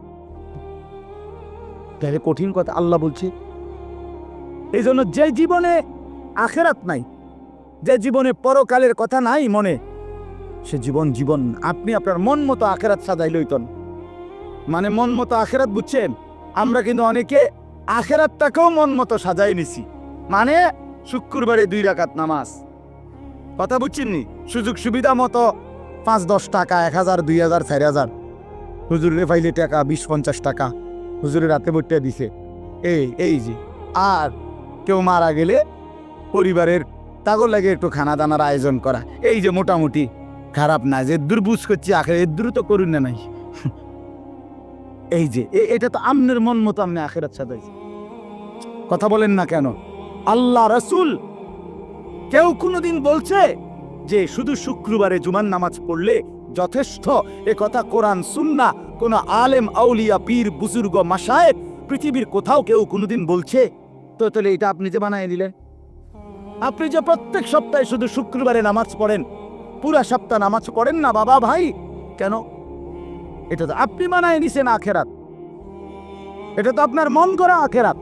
তাহলে কঠিন কথা আল্লাহ বলছে। এই জন্য যে জীবনে আখিরাত নাই, যে জীবনে পরকালের কথা নাই মনে, সে জীবন আপনি আপনার মন মতো আখিরাত সাজাই লইতন। মানে মন মতো আখিরাত, বুঝছেন? আমরা কিন্তু অনেকে আখিরাতটাকেও মন মতো সাজাই নিছি, মানে শুক্রবারে 2 রাকাত নামাজ, কথা বুঝছেননি? সুযোগ সুবিধা মতো 5-10 টাকা, 1000, 2000, 4000, হুজুরে পাইলে টাকা 20-50 টাকা হুজুরের রাতে বইটা দিছে, এই যে। আর কেউ মারা গেলে পরিবারের তাগর লাগে একটু খানা দানার আয়োজন করা, এই যে মোটামুটি খারাপ না, যে দূর বুঝ করছি আখের এদূর তো করুন না নাই। এই যে এটা তো আমনের মন মতো আপনি আখেরাত সাজাইছে। কথা বলেন না কেন? আল্লাহ রাসূল কেউ কোনোদিন বলছে যে শুধু শুক্রবারে জুমার নামাজ পড়লে যথেষ্ট? এ কথা কোরআন সুন্নাহ কোন আলেম, আউলিয়া, পীর, বুজুর্গ, মাশায়েখ পৃথিবীর কোথাও কেউ কোনোদিন বলছে? তো তাহলে এটা আপনি যে বানায় নিলেন। আপনি যে প্রত্যেক সপ্তাহে শুধু শুক্রবারে নামাজ পড়েন, পুরা সপ্তাহ নামাজ পড়েন না বাবা ভাই, কেন? এটা তো আপনি বানায় নিছেন আখেরাত, এটা তো আপনার মন করা আখেরাত।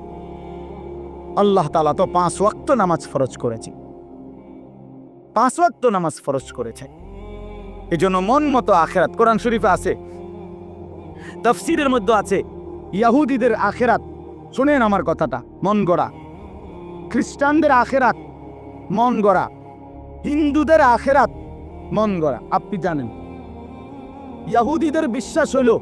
আল্লাহ তাআলা তো 5 ওয়াক্ত নামাজ ফরজ করেছে, 5 ওয়াক্ত নামাজ ফরজ করেছে, এজন্য মন মতো আখেরাত। কোরআন শরীফে আছে, তাফসীরের মধ্যে আছে, ইহুদিদের আখেরাত, শুনেন আমার কথাটা, মন গড়া। খ্রিস্টানদের আখেরাত মন গড়া, হিন্দুদের আখেরাত মন গড়া। আপনি জানেন ইহুদিদের বিশ্বাস হলো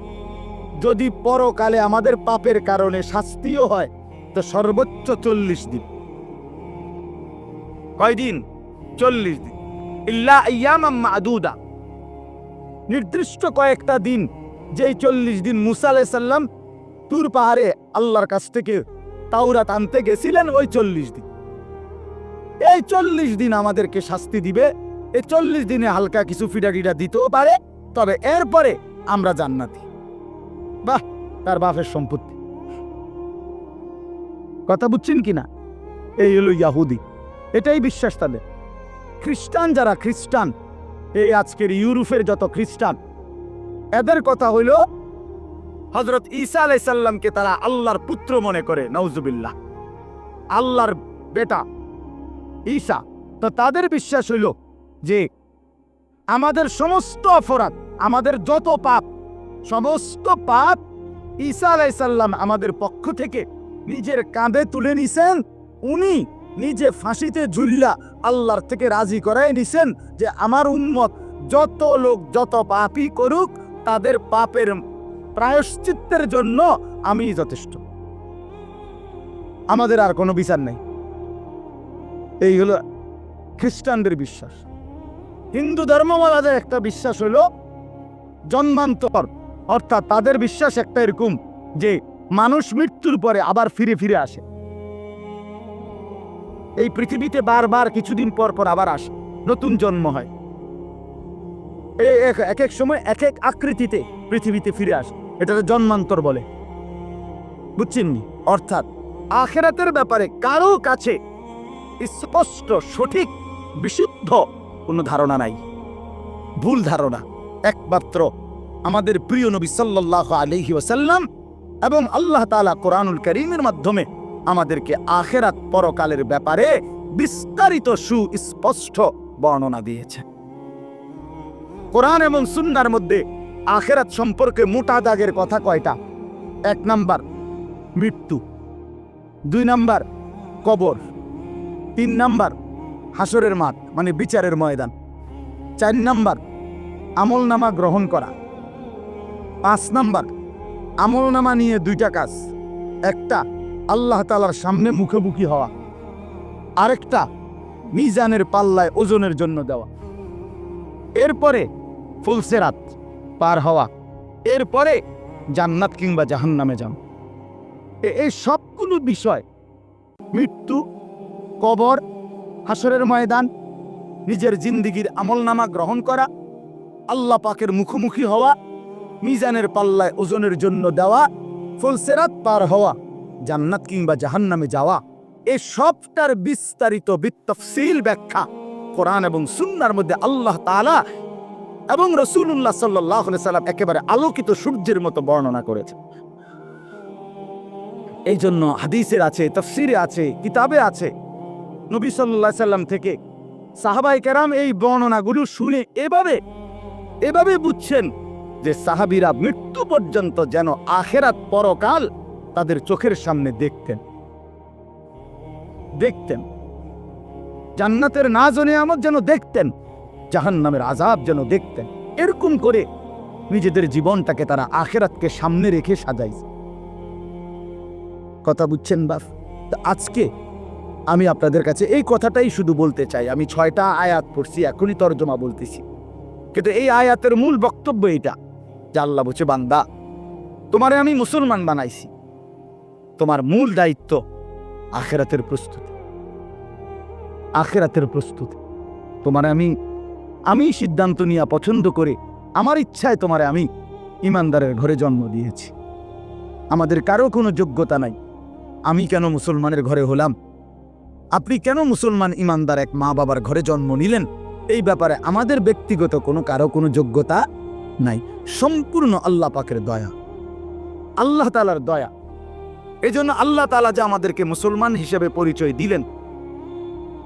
যদি পরকালে আমাদের পাপের কারণে শাস্তিও হয় তো সর্বোচ্চ 40 দিন। কয়দিন? 40 দিন। ইল্লা আইয়ামাম মা'দুদা, নির্দিষ্ট কয়েকটা দিন, যেই 40 দিন মুসা আলাইহিস সালাম তুর পাহাড়ে আল্লাহর কাছ থেকে তাওরাত আনতে গেছিলেন, ওই 40 দিন। এই 40 দিন আমাদেরকে শাস্তি দিবে। এই 40 দিনে হালকা কিছু ফিডারিডা দিতেও পারে, তবে এরপরে আমরা জান্নাতি। বাহ, তার বাপের সম্পত্তি। কথা বুঝছেন কিনা? এই হলো ইহুদি, এটাই বিশ্বাস তাদের। খ্রিস্টান যারা, খ্রিস্টান, এই আজকের ইউরোপের যত খ্রিস্টান, এদের কথা হইল হযরত ঈসা আলাইহিস সালামকে তারা আল্লাহর পুত্র মনে করে, নাউজুবিল্লাহ, আল্লাহর বেটা ঈসা। তো তাদের বিশ্বাস হইল যে আমাদের সমস্ত অপরাধ, আমাদের যত পাপ, সমস্ত পাপ ঈসা আলাইহিস সালাম আমাদের পক্ষ থেকে নিজের কাঁধে তুলে নিছেন। উনি নিজে ফাঁসিতে ঝুল্লা আল্লাহর থেকে রাজি করায় নিছেন যে আমার উম্মত যত লোক যত পাপই করুক, তাদের পাপের প্রায়শ্চিত্তের জন্য আমি যথেষ্ট, আমাদের আর কোনো বিচার নেই। এই হলো খ্রিস্টানদের বিশ্বাস। হিন্দু ধর্মওয়ালাদের একটা বিশ্বাস হলো জন্মান্তর, অর্থাৎ তাদের বিশ্বাস একটা এরকম যে মানুষ মৃত্যুর পরে আবার ফিরে ফিরে আসে, এই পৃথিবীতে বারবার কিছুদিন পর পর আবার আসে, নতুন জন্ম হয়, এক এক সময় এক এক আকৃতিতে পৃথিবীতে ফিরে আসে, এটা জন্মান্তর বলে। বুঝছেন? অর্থাৎ আখিরাতের ব্যাপারে কারো কাছে স্পষ্ট সঠিক বিশুদ্ধ কোনো ধারণা নাই, ভুল ধারণা। একমাত্র আমাদের প্রিয় নবী সাল্লাল্লাহু আলাইহি ওয়াসাল্লাম এবং আল্লাহ তাআলা কোরআনুল কারীমের মাধ্যমে আমাদেরকে আখিরাত পরকালের ব্যাপারে বিস্তারিত সুস্পষ্ট বর্ণনা দিয়েছে। কোরআন এবং সুন্নাহর মধ্যে আখিরাত সম্পর্কে মোটা দাগের কথা কয়টা? 1 নাম্বার মৃত্যু, 2 নাম্বার কবর, 3 নাম্বার হাসরের মাঠ মানে বিচারের ময়দান, 4 নাম্বার আমলনামা গ্রহণ করা, 5 নাম্বার আমলনামা নিয়ে 2টা কাজ, একটা আল্লাহ তাআলার সামনে মুখোমুখি হওয়া, আরেকটা মিজানের পাল্লায় ওজনের জন্য দেওয়া, এরপরে ফুলসিরাত পার হওয়া, এরপরে জান্নাত কিংবা জাহান্নামে যাওয়া। এই সবগুলো বিষয়, মৃত্যু, কবর, হাসরের ময়দান, নিজের জিন্দেগির আমলনামা গ্রহণ করা, আল্লাহ পাকের মুখোমুখি হওয়া, মিজানের পাল্লায় ওজনের জন্য দেওয়া, ফুলসিরাত পার হওয়া, জান্নাত কিংবা জাহান্নামে যাওয়া, এই সবটার বিস্তারিত বিতফসিল ব্যাখ্যা কোরআন এবং সুন্নাহর মধ্যে আল্লাহ তাআলা এবং রাসূলুল্লাহ সাল্লাল্লাহু আলাইহি সাল্লাম একেবারে আলোকিত সূর্যের মতো বর্ণনা করেছে। এই জন্য হাদিসের আছে, তাফসীরে আছে, কিতাবে আছে। নবী সাল্লাল্লাহু আলাইহি সাল্লাম থেকে সাহাবায়ে কেরাম এই বর্ণনাগুলো শুনে এভাবে বুঝছেন যে সাহাবীরা মৃত্যু পর্যন্ত যেন আখিরাত পরকাল তাদের চোখের সামনে দেখতেন, জান্নাতের নাজ ও নিয়ামত যেন দেখতেন, জাহান্নামের আযাব যেন দেখতেন। এরকম করে নিজেদের জীবনটাকে তারা আখিরাতকে সামনে রেখে সাজাইছে। কথা বুঝছেন বাপ? আজকে আমি আপনাদের কাছে এই কথাটাই শুধু বলতে চাই। আমি 6টা আয়াত পড়ছি, এখনই তরজমা বলতেছি, কিন্তু এই আয়াতের মূল বক্তব্য এটা যে আল্লাহ বলছে, বান্দা তোমারে আমি মুসলমান বানাইছি, তোমার মূল দায়িত্ব আখিরাতের প্রস্তুতি। তোমারে আমি সিদ্ধান্ত নিয়ে পছন্দ করে আমার ইচ্ছায় তোমারে আমি ইমানদারের ঘরে জন্ম দিয়েছি। আমাদের কারো কোনো যোগ্যতা নাই। আমি কেন মুসলমানের ঘরে হলাম, আপনি কেন মুসলমান ইমানদার এক মা বাবার ঘরে জন্ম নিলেন, এই ব্যাপারে আমাদের ব্যক্তিগত কারো কোনো যোগ্যতা নাই। সম্পূর্ণ আল্লাহ পাকের দয়া, আল্লাহ তাআলার দয়া। এই জন্য আল্লাহ তাআলা যে আমাদেরকে মুসলমান হিসেবে পরিচয় দিলেন,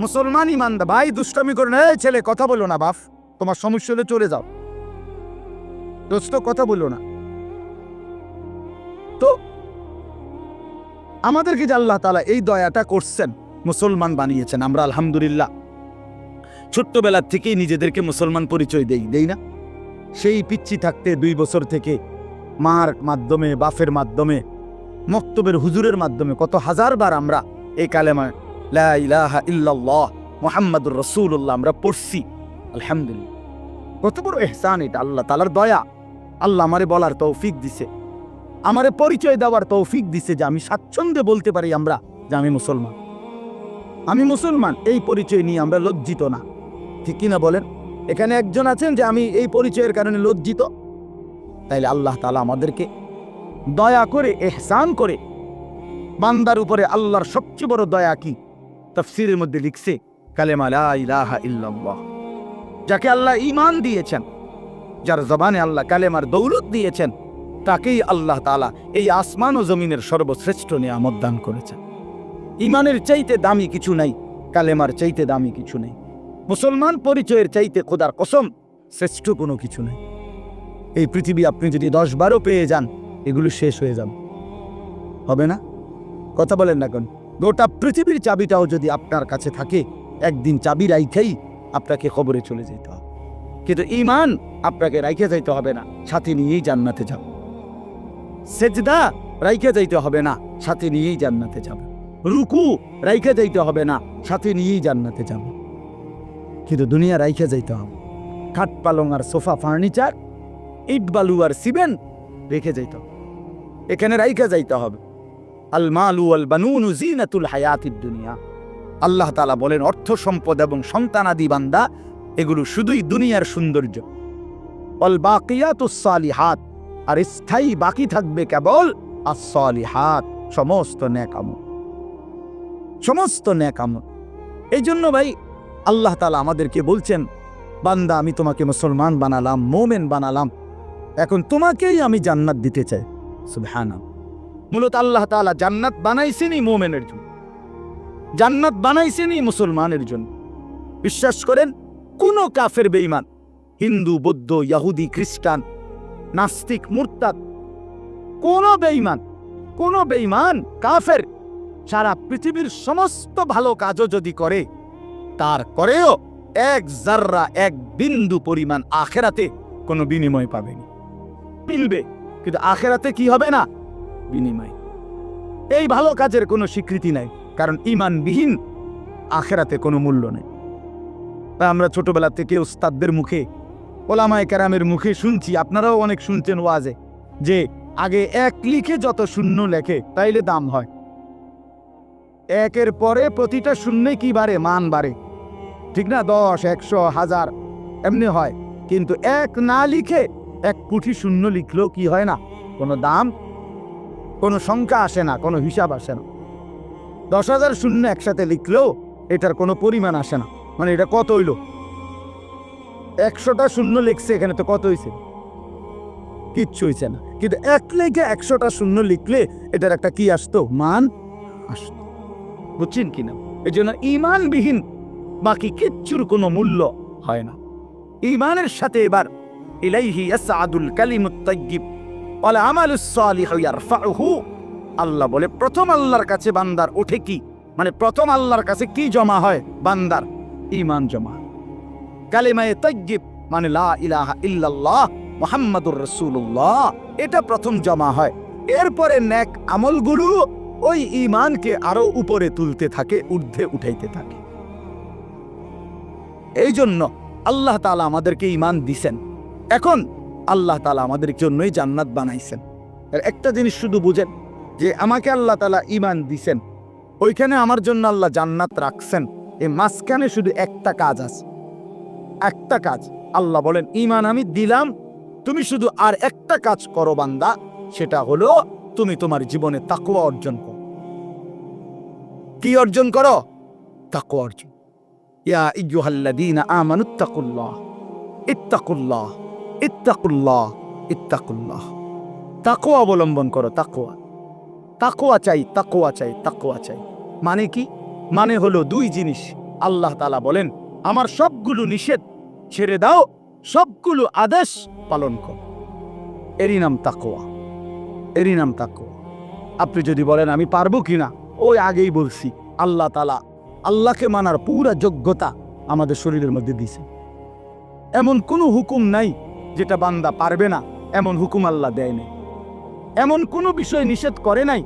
মুসলমান ইমানদার। ভাই দুষ্টামি করে না, ছেলে কথা বলো না, বাপ তোমার সমস্যা হলে চলে যাও, দোস্ত কথা বলো না। তো আমাদেরকে যে আল্লাহ তাআলা এই দয়াটা করছেন, মুসলমান বানিয়েছেন, আমরা আলহামদুলিল্লাহ ছোট্টবেলার থেকেই নিজেদেরকে মুসলমান পরিচয় দেই না? সেই পিচ্ছি থাকতে 2 বছর থেকে মার মাধ্যমে, বাফের মাধ্যমে, মক্তবের হুজুরের মাধ্যমে কত হাজারবার আমরা এই কালেমা লা ইলাহা ইল্লাল্লাহ মুহাম্মাদুর রাসূলুল্লাহ আমরা পড়ছি। আলহামদুলিল্লাহ, কত বড় ইহসান এটা, আল্লাহ তাআলার দয়া। আল্লাহ আমারে বলার তৌফিক দিছে, আমারে পরিচয় দেওয়ার তৌফিক দিছে যে আমি স্বাচ্ছন্দ্যে বলতে পারি আমরা যে আমি মুসলমান। এই পরিচয় নিয়ে আমরা লজ্জিত না, ঠিক কিনা বলেন? এখানে একজন আছেন যে আমি এই পরিচয়ের কারণে লজ্জিত? তাইলে আল্লাহ তাআলা আমাদেরকে দয়া করে, ইহসান করে বান্দার উপরে আল্লাহর সবচেয়ে বড় দয়া কি? তাফসীরের মধ্যে লিখছে কালেমা লা ইলাহা ইল্লাল্লাহ। যাকে আল্লাহ ঈমান দিয়েছেন, যার জবানে আল্লাহ কালেমার দৌলত দিয়েছেন, তাকেই আল্লাহ তাআলা এই আসমান ও জমিনের সর্বশ্রেষ্ঠ নিয়ামত দান করেছেন। ঈমানের চাইতে দামি কিছু নাই, কালেমার চাইতে দামি কিছু নেই, মুসলমান পরিচয়ের চাইতে খোদার কসম শ্রেষ্ঠ কোনো কিছু নেই। এই পৃথিবী আপনি যদি 10-12 পেয়ে যান, এগুলো শেষ হয়ে যাবে, হবে না? কথা বলেন না কেন? গোটা পৃথিবীর চাবিটাও যদি আপনার কাছে থাকে, একদিন চাবি রাইখাই আপনাকে কবরে চলে যেতে হবে। কিন্তু ঈমান আপনাকে রাইখে যাইতে হবে না, সাথে নিয়েই জান্নাতে যাব। সেজদা রাইখে যাইতে হবে না, সাথে নিয়েই জান্নাতে যাব। রুকু রাইখে যাইতে হবে না, সাথে নিয়েই জান্নাতে যাব। কিন্তু দুনিয়া রাইখে যাইতে হবে। খাট পালং আর সোফা ফার্নিচার, ইট বালু আর সিমেন্ট রেখে যাইতে হবে, এখানে রাইখা যাইতে হবে। আল মালু আল বানুনু জিনাতুল হায়াতিদ দুনিয়া। আল্লাহ তাআলা বলেন, অর্থ সম্পদ এবং সন্তানাদি বান্দা এগুলো শুধুই দুনিয়ার সৌন্দর্য। অল বাকিয়াতুস সালিহাত, আর স্থায়ী বাকি থাকবে কেবল আস-সালিহাত, সমস্ত নেক আমল, সমস্ত নেক আমল। এই জন্য ভাই আল্লাহ তাআলা আমাদেরকে বলছেন, বান্দা আমি তোমাকে মুসলমান বানালাম, মোমেন বানালাম, এখন তোমাকেই আমি জান্নাত দিতে চাই। সুবহানাল্লাহ। মূলত আল্লাহ তাআলা জান্নাত বানাইছেনই মোমেনের জন্য, জান্নাত বানাইছেনই মুসলমানের জন্য। বিশ্বাস করেন, কোন কাফের বেঈমান, হিন্দু, বৌদ্ধ, ইহুদি, খ্রিস্টান, নাস্তিক, মুরতাদ, কোন বেঈমান কাফের সারা পৃথিবীর সমস্ত ভালো কাজও যদি করে, তার করেও এক জাররা, এক বিন্দু পরিমাণ আখেরাতে কোনো বিনিময় পাবেনি। মিলবে, কিন্তু আখেরাতে কি হবে না? বিনিময়। এই ভালো কাজের কোনো স্বীকৃতি নাই, কারণ ঈমানবিহীন আখেরাতে কোনো মূল্য নেই। আমরা ছোটবেলা থেকে উস্তাদদের মুখে, ওলামায়ে কেরামের মুখে শুনছি, আপনারাও অনেক শুনছেন ওয়াজে, যে আগে এক লিখে যত শূন্য লেখে তাইলে দাম হয়। একের পরে প্রতিটা শূন্যে কি বাড়ে? মান বাড়ে, ঠিক না? 10, 100, 1000 এমনি হয়। কিন্তু এক না লিখে এক পুঁথি শূন্য লিখলেও কি হয় না? কোনো দাম, কোনো সংখ্যা আসে না, কোনো হিসাব আসে না। 10,000 শূন্য একসাথে লিখলেও এটার কোনো পরিমাণ আসে না, মানে এটা কত হইল? 100টা শূন্য লিখছে, এখানে তো কত হয়েছে? কিচ্ছু হয়েছে না। কিন্তু এক লেখে 100টা শূন্য লিখলে এটার একটা কি আসতো? মান আসতো। বুঝছেন কিনা? এই জন্য ঈমানবিহীন বাকি কিচ্ছুর কোনো মূল্য হয় না। ঈমানের সাথে এবার ইলাইহি ইয়াসআদুল কালিমুত তাইয়্যিব ওয়াল আমালুস সালিহু ইয়ারফাউহু। আল্লাহ বলে, প্রথম আল্লাহর কাছে বান্দার ওঠে কি? মানে প্রথম আল্লাহর কাছে কি জমা হয়? বান্দার ঈমান জমা। কালিমায়ে তাইয়্যিব মানে লা ইলাহা ইল্লাল্লাহ মুহাম্মাদুর রাসূলুল্লাহ, এটা প্রথম জমা হয়। এরপরে নেক আমলগুলো ওই ঈমানকে আরো উপরে তুলতে থাকে, ঊর্ধ্বে উঠাইতে থাকে। এই জন্য আল্লাহ তাআলা আমাদেরকে ঈমান দিছেন। এখন আল্লাহ তাআলা আমাদের জন্যই জান্নাত বানাইছেন। আর একটা জিনিস শুধু বুঝেন, যে আমাকে আল্লাহ তাআলা ঈমান দিছেন, ওইখানে আমার জন্য আল্লাহ জান্নাত রাখছেন, এই মাঝখানে শুধু একটা কাজ আছে, একটা কাজ। আল্লাহ বলেন, ঈমান আমি দিলাম, তুমি শুধু আর একটা কাজ করো বান্দা, সেটা হলো তুমি তোমার জীবনে তাকওয়া অর্জন করো। কি অর্জন করো? তাকওয়া অর্জন। ইয়া আইয়ুহাল্লাযীনা আমানুত্তাকুল্লাহ ইত্তাকুল্লাহ ইত্তাকুল্লাহ ইত্তাকুল্লাহ। তাকওয়া অবলম্বন করো, তাকওয়া। তাকওয়া চাই, তাকওয়া চাই, তাকওয়া চাই। মানে কি? মানে হলো দুই জিনিস। আল্লাহ তাআলা বলেন, আমার সবগুলো নিষেধ ছেড়ে দাও, সবগুলো আদেশ পালন করো। এরই নাম তাকওয়া, এরই নাম তাকওয়া। আপনি যদি বলেন আমি পারবো কিনা, ওই আগেই বলছি, আল্লাহ তাআলা, আল্লাহকে মানার পুরা যোগ্যতা আমাদের শরীরের মধ্যে দিয়েছে। এমন কোনো হুকুম নাই যেটা বান্দা পারবে না, এমন হুকুম আল্লাহ দেয় নাই। এমন কোনো বিষয় নিষেধ করে নাই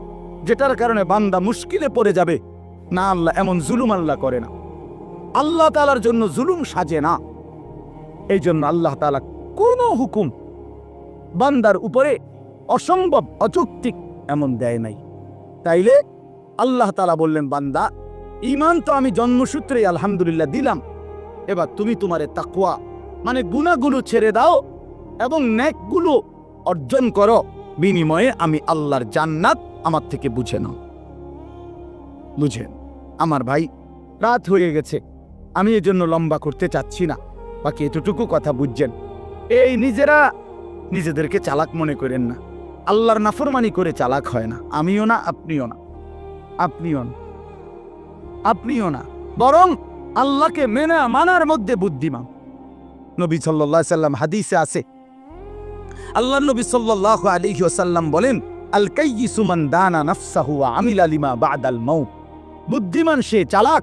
যেটার কারণে বান্দা মুশকিলে পড়ে যাবে না। আল্লাহ এমন জুলুম আল্লাহ করে না। আল্লাহ তাআলার জন্য জুলুম সাজে না। এই জন্য আল্লাহ তাআলা কোনো হুকুম বান্দার উপরে অসম্ভব, অযৌক্তিক এমন দেয় নাই। তাইলে আল্লাহ তাআলা বললেন, বান্দা ঈমান তো আমি জন্মসূত্রেই আলহামদুলিল্লাহ দিলাম, এবার তুমি তোমারে তাকওয়া মানে গুনাহগুলো ছেড়ে দাও এবং নেকগুলো অর্জন করো, বিনিময়ে আমি আল্লাহর জান্নাত আমার থেকে বুঝে নাও। বুঝেন আমার ভাই, রাত হয়ে গেছে, আমি এজন্য লম্বা করতে চাচ্ছি না, বাকি এতটুকু কথা বুঝছেন। এই নিজেরা নিজেদেরকে চালাক মনে করেন না। আল্লাহর নাফরমানি করে চালাক হয় না। আমিও না, আপনিও না, আপনিও না, আপনিও না, বরং আল্লাহকে মেনে মানার মধ্যে বুদ্ধিমান। নবী সাল্লাল্লাহু আলাইহি ওয়াসাল্লাম হাদিসে আছে, আল্লাহর নবী সাল্লাল্লাহু আলাইহি ওয়াসাল্লাম বলেন, আল কাইয়িসু মান দানা নাফসাহু ওয়া আমিলা লিমা বা'দাল মাউত। বুদ্ধিমান সে, চালাক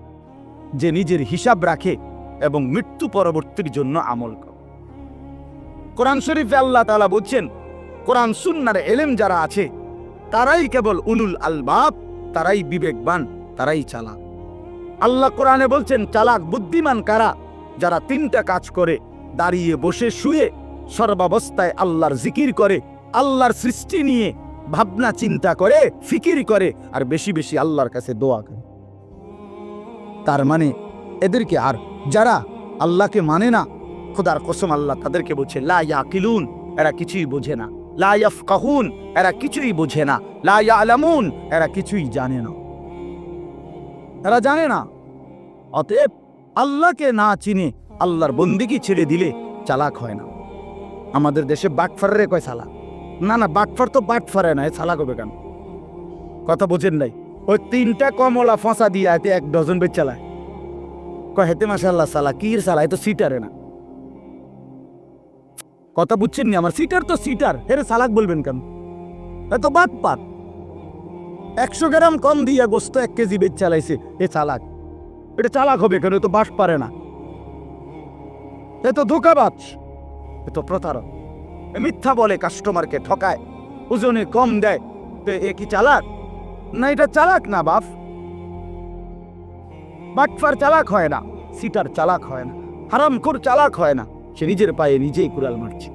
যে নিজের হিসাব রাখে এবং মৃত্যু পরবর্তীর জন্য আমল করে। কোরআন শরীফে আল্লাহ তাআলা বলছেন, কোরআন সুন্নাহর ইলম যারা আছে তারাই কেবল উলুল আলবাব, তারাই বিবেকবান, তারাই চালাক। আল্লাহ কোরআনে বলছেন, চালাক বুদ্ধিমান কারা? যারা তিনটা কাজ করে দাঁড়িয়ে বসে শুয়ে সর্বাবস্থায় আল্লাহর জিকির করে, আল্লাহর সৃষ্টি নিয়ে ভাবনা চিন্তা করে, ফিকির করে, আর বেশি বেশি আল্লাহর কাছে দোয়া করে। তার মানে এদেরকে, আর যারা আল্লাহকে মানে না, খোদার কসম আল্লাহ তাদেরকে বলছে লা ইয়াকিলুন, এরা কিছুই বোঝে না, লা ইয়াফকাহুন, এরা কিছুই বোঝে না, লা ইয়ালামুন, এরা কিছুই জানে না, এরা জানে না। অতএব আল্লাহকে না চিনে আল্লাহর বন্দিগি ছেড়ে দিলে চালাক হয় না। আমাদের দেশে বাটফারে কয় চালাক, না না, বাটফার তো বাটফারে না, চালাক হবে কেন? কথা বোঝেন নাই? ওই 3টা কমলা ফসা দিয়ে এতে 1 ডজন বেচ চালায়, কয় হেতে মাশাআল্লাহ চালাক, কি চালায়? তো সিটারে না। কথা বুঝছেন নি? আমার সিটার তো সিটার, হেরে চালাক বলবেন কেন? এত বাদ পাত। 100 গ্রাম কম দিয়া গোস্ত 1 কেজি বেচ চালাইছে, এ চালাক। এটা চালাক হবে কেন? এ তো বাস পারে না, এ তো ধোঁকাবাজ, এ তো প্রতারক, এ মিথ্যা বলে, কাস্টমারকে ঠকায়, ওজনে কম দেয়। তো এ কি চালাক? না, এটা চালাক না বাপ। বাটফার চালাক হয় না, সিটার চালাক হয় না, হারামখোর চালাক হয় না, সে নিজের পায়ে নিজেই কুড়াল মারছে।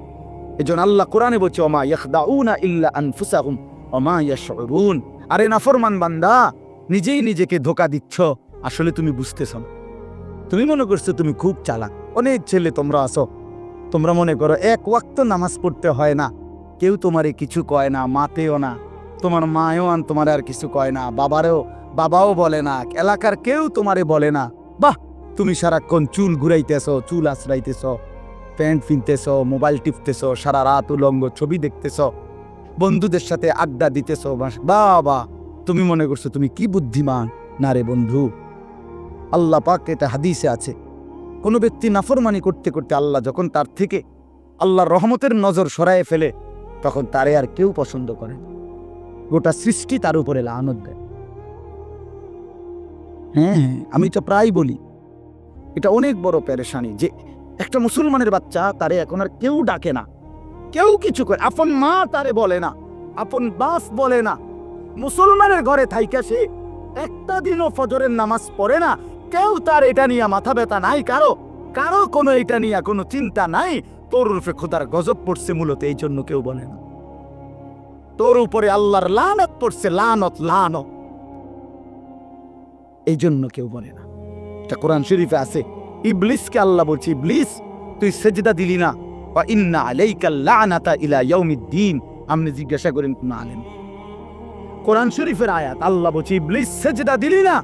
এজন্য আল্লাহ কোরআনে বলছে ওমা ইয়াখদাউনা ইল্লা আনফুসাহুম ওমা ইয়াশউরুন। আরে নাফরমান বান্দা, নিজেই নিজেকে ধোঁকা দিচ্ছ, আসলে তুমি বুঝতেছ না। তুমি মনে করছো তুমি খুব চালাক। অনেক ছেলে তোমরা আসো, তোমরা মনে করো 1 ওয়াক্ত নামাজ পড়তে হয় না, কেউ তোমারে কিছু কয় না, মাতেও না, তোমার মায়ও তোমার আর কিছু কয় না, বাবাও বলে না, এলাকার কেউ তোমারে বলে না। বাহ, তুমি সারাক্ষণ চুল ঘুরাইতেছ, চুল আশ্রাইতেছ, প্যান্ট কিনতেছ, মোবাইল টিপতেছ, সারা রাত উলঙ্গ ছবি দেখতেছ, বন্ধুদের সাথে আড্ডা দিতেছ, বাবা তুমি মনে করছো তুমি কি বুদ্ধিমান। না রে বন্ধু, আল্লাহ পাক, এটা হাদিসে আছে, কোনো ব্যক্তি নাফরমানি করতে করতে আল্লাহ যখন তার থেকে আল্লাহর রহমতের নজর সরায়ে ফেলে, তখন তারে আর কেউ পছন্দ করে না, গোটা সৃষ্টি তার উপরে লানত দেয়। হ্যাঁ, আমি তো প্রায় বলি, এটা অনেক বড় পেরেশানি যে একটা মুসলমানের বাচ্চা, তারে এখন আর কেউ ডাকে না, কেউ কিছু করে, আপন মা তারে বলে না, আপন বাপ বলে না। মুসলমানের ঘরে থাইকা সে একটা দিনও ফজরের নামাজ পড়ে না, কেউ তার এটা নিয়ে মাথা ব্যথা নাই, কারো কোনো এটা নিয়ে কোনো চিন্তা নাই। তোর রূপে খোদার গজব পড়ছে, মূলত এই জন্য কেউ বলে না। তোর উপরে আল্লাহর লানত পড়ছে, লানত, এই জন্য কেউ বলে না। এটা কোরআন শরীফে আছে। ইবলিসকে আল্লাহ বলছে, ইবলিস তুই সেজদা দিলি না, ওয়া ইন্না আলাইকাল লানাতা ইলা ইয়াউমিদ্দিন। আপনি জিজ্ঞাসা করেন কোন আলেম? কোরআন শরীফের আয়াত, আল্লাহ বলছে ইবলিস সেজদা দিলি না,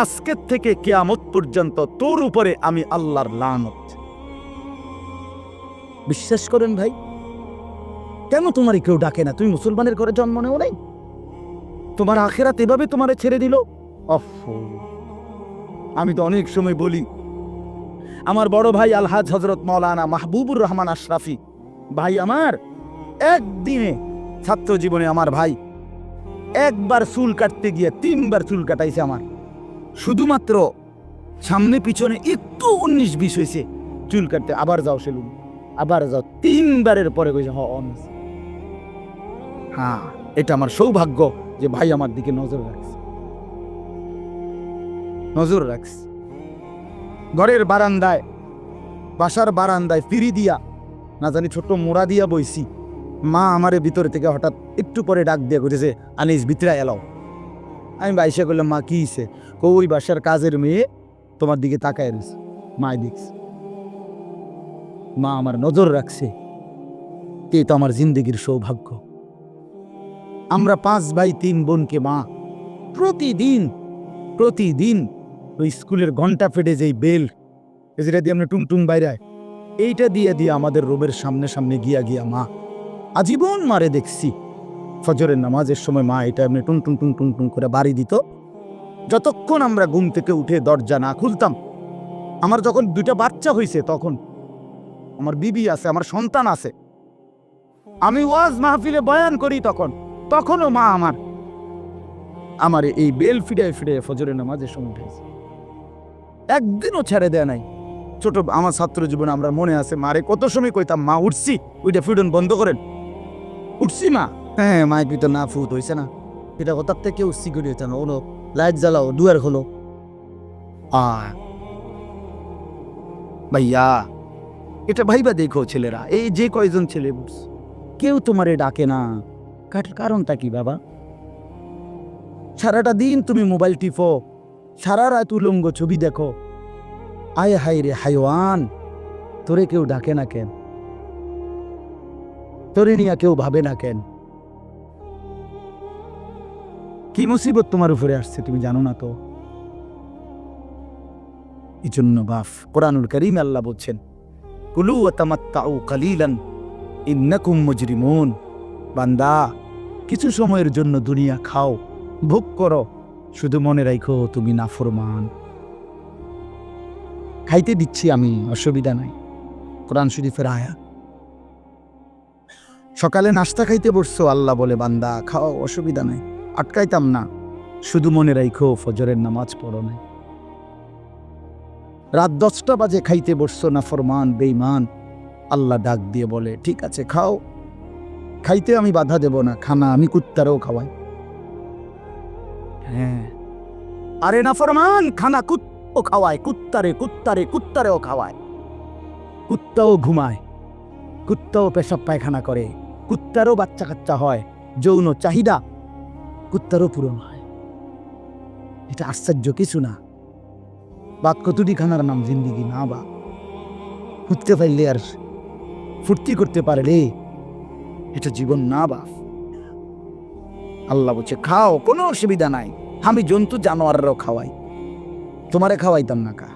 আজকের থেকে কিয়ামত পর্যন্ত তোর উপরে আমি আল্লাহর লানত। বিশ্বাস করেন ভাই, কেন তোমার কেউ ডাকে না? তুমি মুসলমানের ঘরে জন্ম নেও নাই, তোমার আখিরাত এভাবে তোমারে ছেড়ে দিল। আমি তো অনেক সময় বলি, আমার বড় ভাই আলহাজ হযরত মাওলানা মাহবুবুর রহমান আশরাফি ভাই, আমার একদিনে ছাত্র জীবনে আমার ভাই একবার চুল কাটতে গিয়ে 3বার চুল কাটাইছে আমার। শুধুমাত্র সামনে পিছনে একটু 19-20 হয়েছে, চুল কাটতে আবার যাও সেলুন, আবার যাও, 3বারের পরে কইছে হ্যাঁ, এটা আমার সৌভাগ্য যে ভাই আমার দিকে নজর রাখছে। ঘরের বারান্দায়, বাসার বারান্দায় ফিরি দিয়া, না জানি ছোট মোড়া দিয়া বইছি, মা আমারে ভিতরে থেকে হঠাৎ একটু পরে ডাক দিয়ে করেছে, আনিস ভিতরে এলাও। আমি বাইসা করলাম, মা কি হইছে? ওই বাসার কাজের মেয়ে তোমার দিকে তাকায় রয়েছে, মা দেখছে, মা আমার নজর রাখছে, এই তো আমার জিন্দগির সৌভাগ্য। আমরা 5 ভাই 3 বোনকে মা প্রতিদিন ওই স্কুলের ঘন্টা ফেটে যেই বেল, যেটা দিয়ে আমরা টুংটুং বাইরায়, এইটা দিয়ে আমাদের রুমের সামনে গিয়া মা আজীবন মারে দেখছি। ফজরের নামাজের সময় মা এটা এমনি টুং করে বাড়ি দিত, যতক্ষণ আমরা ঘুম থেকে উঠে দরজা না খুলতাম। আমার যখন 2টা বাচ্চা হয়েছে, তখন আমার বিবি আছে, আমার সন্তান আছে, আমি ওয়াজ মাহফিলে বয়ান করি, তখনও মা আমার এই বেল ফিরে ফজরের নামাজের সময় উঠেছে, একদিনও ছেড়ে দেয় নাই। ছোট আমার ছাত্র জীবনে আমরা মনে আছে, মারে কত সময় কইতাম, মা উঠছি, ওইটা ফিডন বন্ধ করেন, উঠছি মা। হ্যাঁ, মায়ের ভিতর না ফুট হয়েছে না, এটা কোথার থেকে উঠছি করে হইতে না, ওলো লাইট জ্বালাও, দুয়ার হলো। ভাইয়া, এটা ভাইবা দেখো ছেলেরা, এই যে কয়জন ছেলে বলছে কেউ তোমারে ডাকে না, কারণটা কি বাবা? সারাটা দিন তুমি মোবাইল টিপো, সারা রাত উলঙ্গ ছবি দেখো, আয় হায় রে হাইওয়ান, তোরে কেউ ডাকে না কেন? তোরে নিয়ে কেউ ভাবে না কেন? কি মুসিবত তোমার উপরে আসছে তুমি জানো না তো? এই জন্য বাফ কোরআনুল কারীম আল্লাহ বলছেন, কুলু ওয়া তামাত্তাউ কালিলান ইন্নাকুম মুজরিমুন। বান্দা, কিছু সময়ের জন্য দুনিয়া খাও, ভোগ করো, শুধু মনে রাখো তুমি নাফরমান। খাইতে দিচ্ছি আমি, অসুবিধা নাই, কোরআন শরীফের আয়া। সকালে নাস্তা খাইতে বসছো, আল্লাহ বলে বান্দা খাও, অসুবিধা নাই, আটকাইতাম না, শুধু মনে রাখো ফজরের নামাজ পড়ো নাই। রাত 10টা বাজে খাইতে বসছো, নাফরমান বেঈমান, আল্লাহ ডাক দিয়ে বলে ঠিক আছে খাও, খাইতে আমি বাধা দেব না, খানা আমি কুত্তারেও খাওয়াই। হ্যাঁ, আরে নাফরমান, খানা কুত্তাও খাওয়ায়, কুত্তারেও খাওয়ায়। কুত্তাও ঘুমায়, কুত্তাও পেশাব পায়খানা করে, কুত্তারও বাচ্চা কাচ্চা হয়, যৌন চাহিদা কুত্তারও পূরণ হয়। এটা আশ্চর্য কিছু না। বাদ কতটি খানার নাম জিন্দিগি না? বা ফুটতে পারলে আর ফুর্তি করতে পারলে এটা জীবন না? বা আল্লাহ বলছে খাও, কোনো অসুবিধা নাই, আমি জন্তু জানোয়াররাও খাওয়াই, তোমারে খাওয়াইতাম না কা?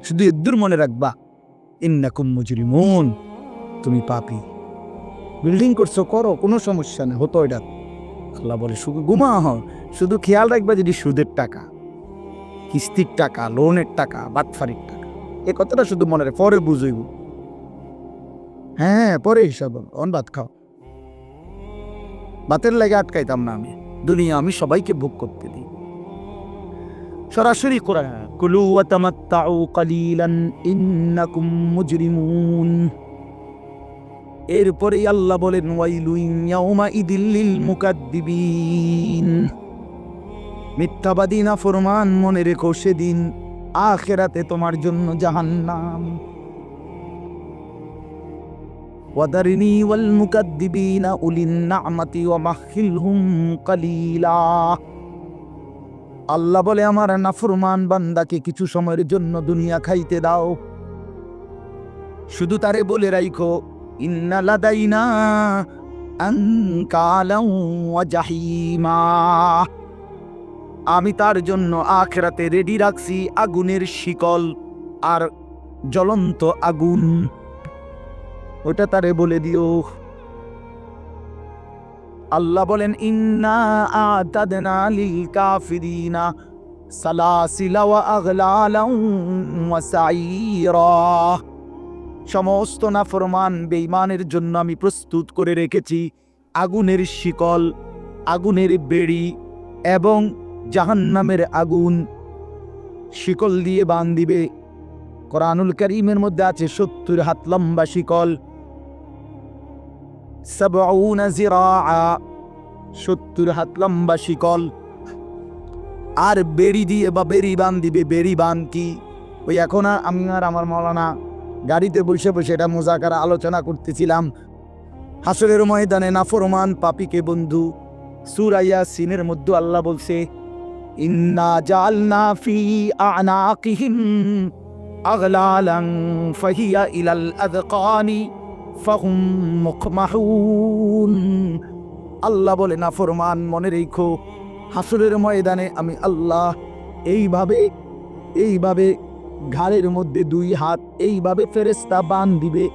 শুধু এদ্দুর মনে রাখবা, ইন্নাকুম মুজরিমুন, তুমি পাপী। বিল্ডিং করছো, করো, কোনো সমস্যা নেই, হতো এটা। আল্লাহ বলে শুধু ঘুমাও, শুধু খেয়াল রাখবা যদি সুদের টাকা, কিস্তির টাকা, লোনের টাকা, বাটফারির টাকা, এ কথাটা শুধু মনে রাখ, পরে বুঝইব। হ্যাঁ, পরে হিসাব অন ভাত খাও। ভাতের লাগে আটকাইতাম না আমি, দুনিয়া আমি সবাইকে ভোগ করতে দিই। সরাসরি কোরআন, কুলু ওয়া তামাত্তাউ কালিলান ইন্নাকুম মুজরিমুন। এরপরে আল্লাহ বলেন ওয়াইলুন ইয়াউমা ইদিল লিল মুকাদ্দিবিন। মিথ্যাবাদী নাফরমান, মনে রেখো সেদিন আখিরাতে তোমার জন্য জাহান্নাম। ওয়াদারনি ওয়াল মুকাদ্দিবিনা উলিন নি'মাতি ওয়া মাহহিলহুম কালিলা। আল্লাহ বলে আমার নাফরমান বান্দাকে কিছু সময়ের জন্য দুনিয়া খাইতে দাও, শুধু তারে বলে রাখো ইন্না লাদাইনা আনকালাও ওয়া জাহিমা। আমি তার জন্য আখিরাতে রেডি রাখছি আগুনের শিকল আর জ্বলন্ত আগুন, ওটা তারে বলে দিও। আল্লাহ বলেন ইন্না আ'তাদনা লিল কাফিরিনা সালাসিলা ওয়া আগলালান ওয়া সাইরা। সমস্ত নাফরমান বেঈমানের জন্য আমি প্রস্তুত করে রেখেছি আগুনের শিকল, আগুনের বেড়ি এবং জাহান্নামের আগুন, শিকল দিয়ে বাঁধিবে। কোরআনুল কারীমের মধ্যে আছে 70 হাত লম্বা শিকল, 70 জিরাআ, 70 হাত লম্বা শিকল। আর বেড়ি দিয়ে বা বেড়ি বাঁধিবে। বেড়ি বান কি? ওই এখন আমি আর আমার মাওলানা গাড়িতে বসে বসে এটা মুযাকারা আলোচনা করতেছিলাম। হাসরের ময়দানে নাফরমান পাপীকে বন্ধু, সূরা ইয়াসিনের মধ্যে আল্লাহ বলছে ইন্না জাআলনা ফি আ'নাকিহিম আগলালান ফাহিয়া ইলাল আযকানি ফাহুম মুকমাহুন। আল্লাহ বলে নাফরমান মনে রেখো হাসরের ময়দানে আমি আল্লাহ এইভাবে ঘাড়ের মধ্যে 2 হাত এইভাবে ফেরেশতা বান দিবে,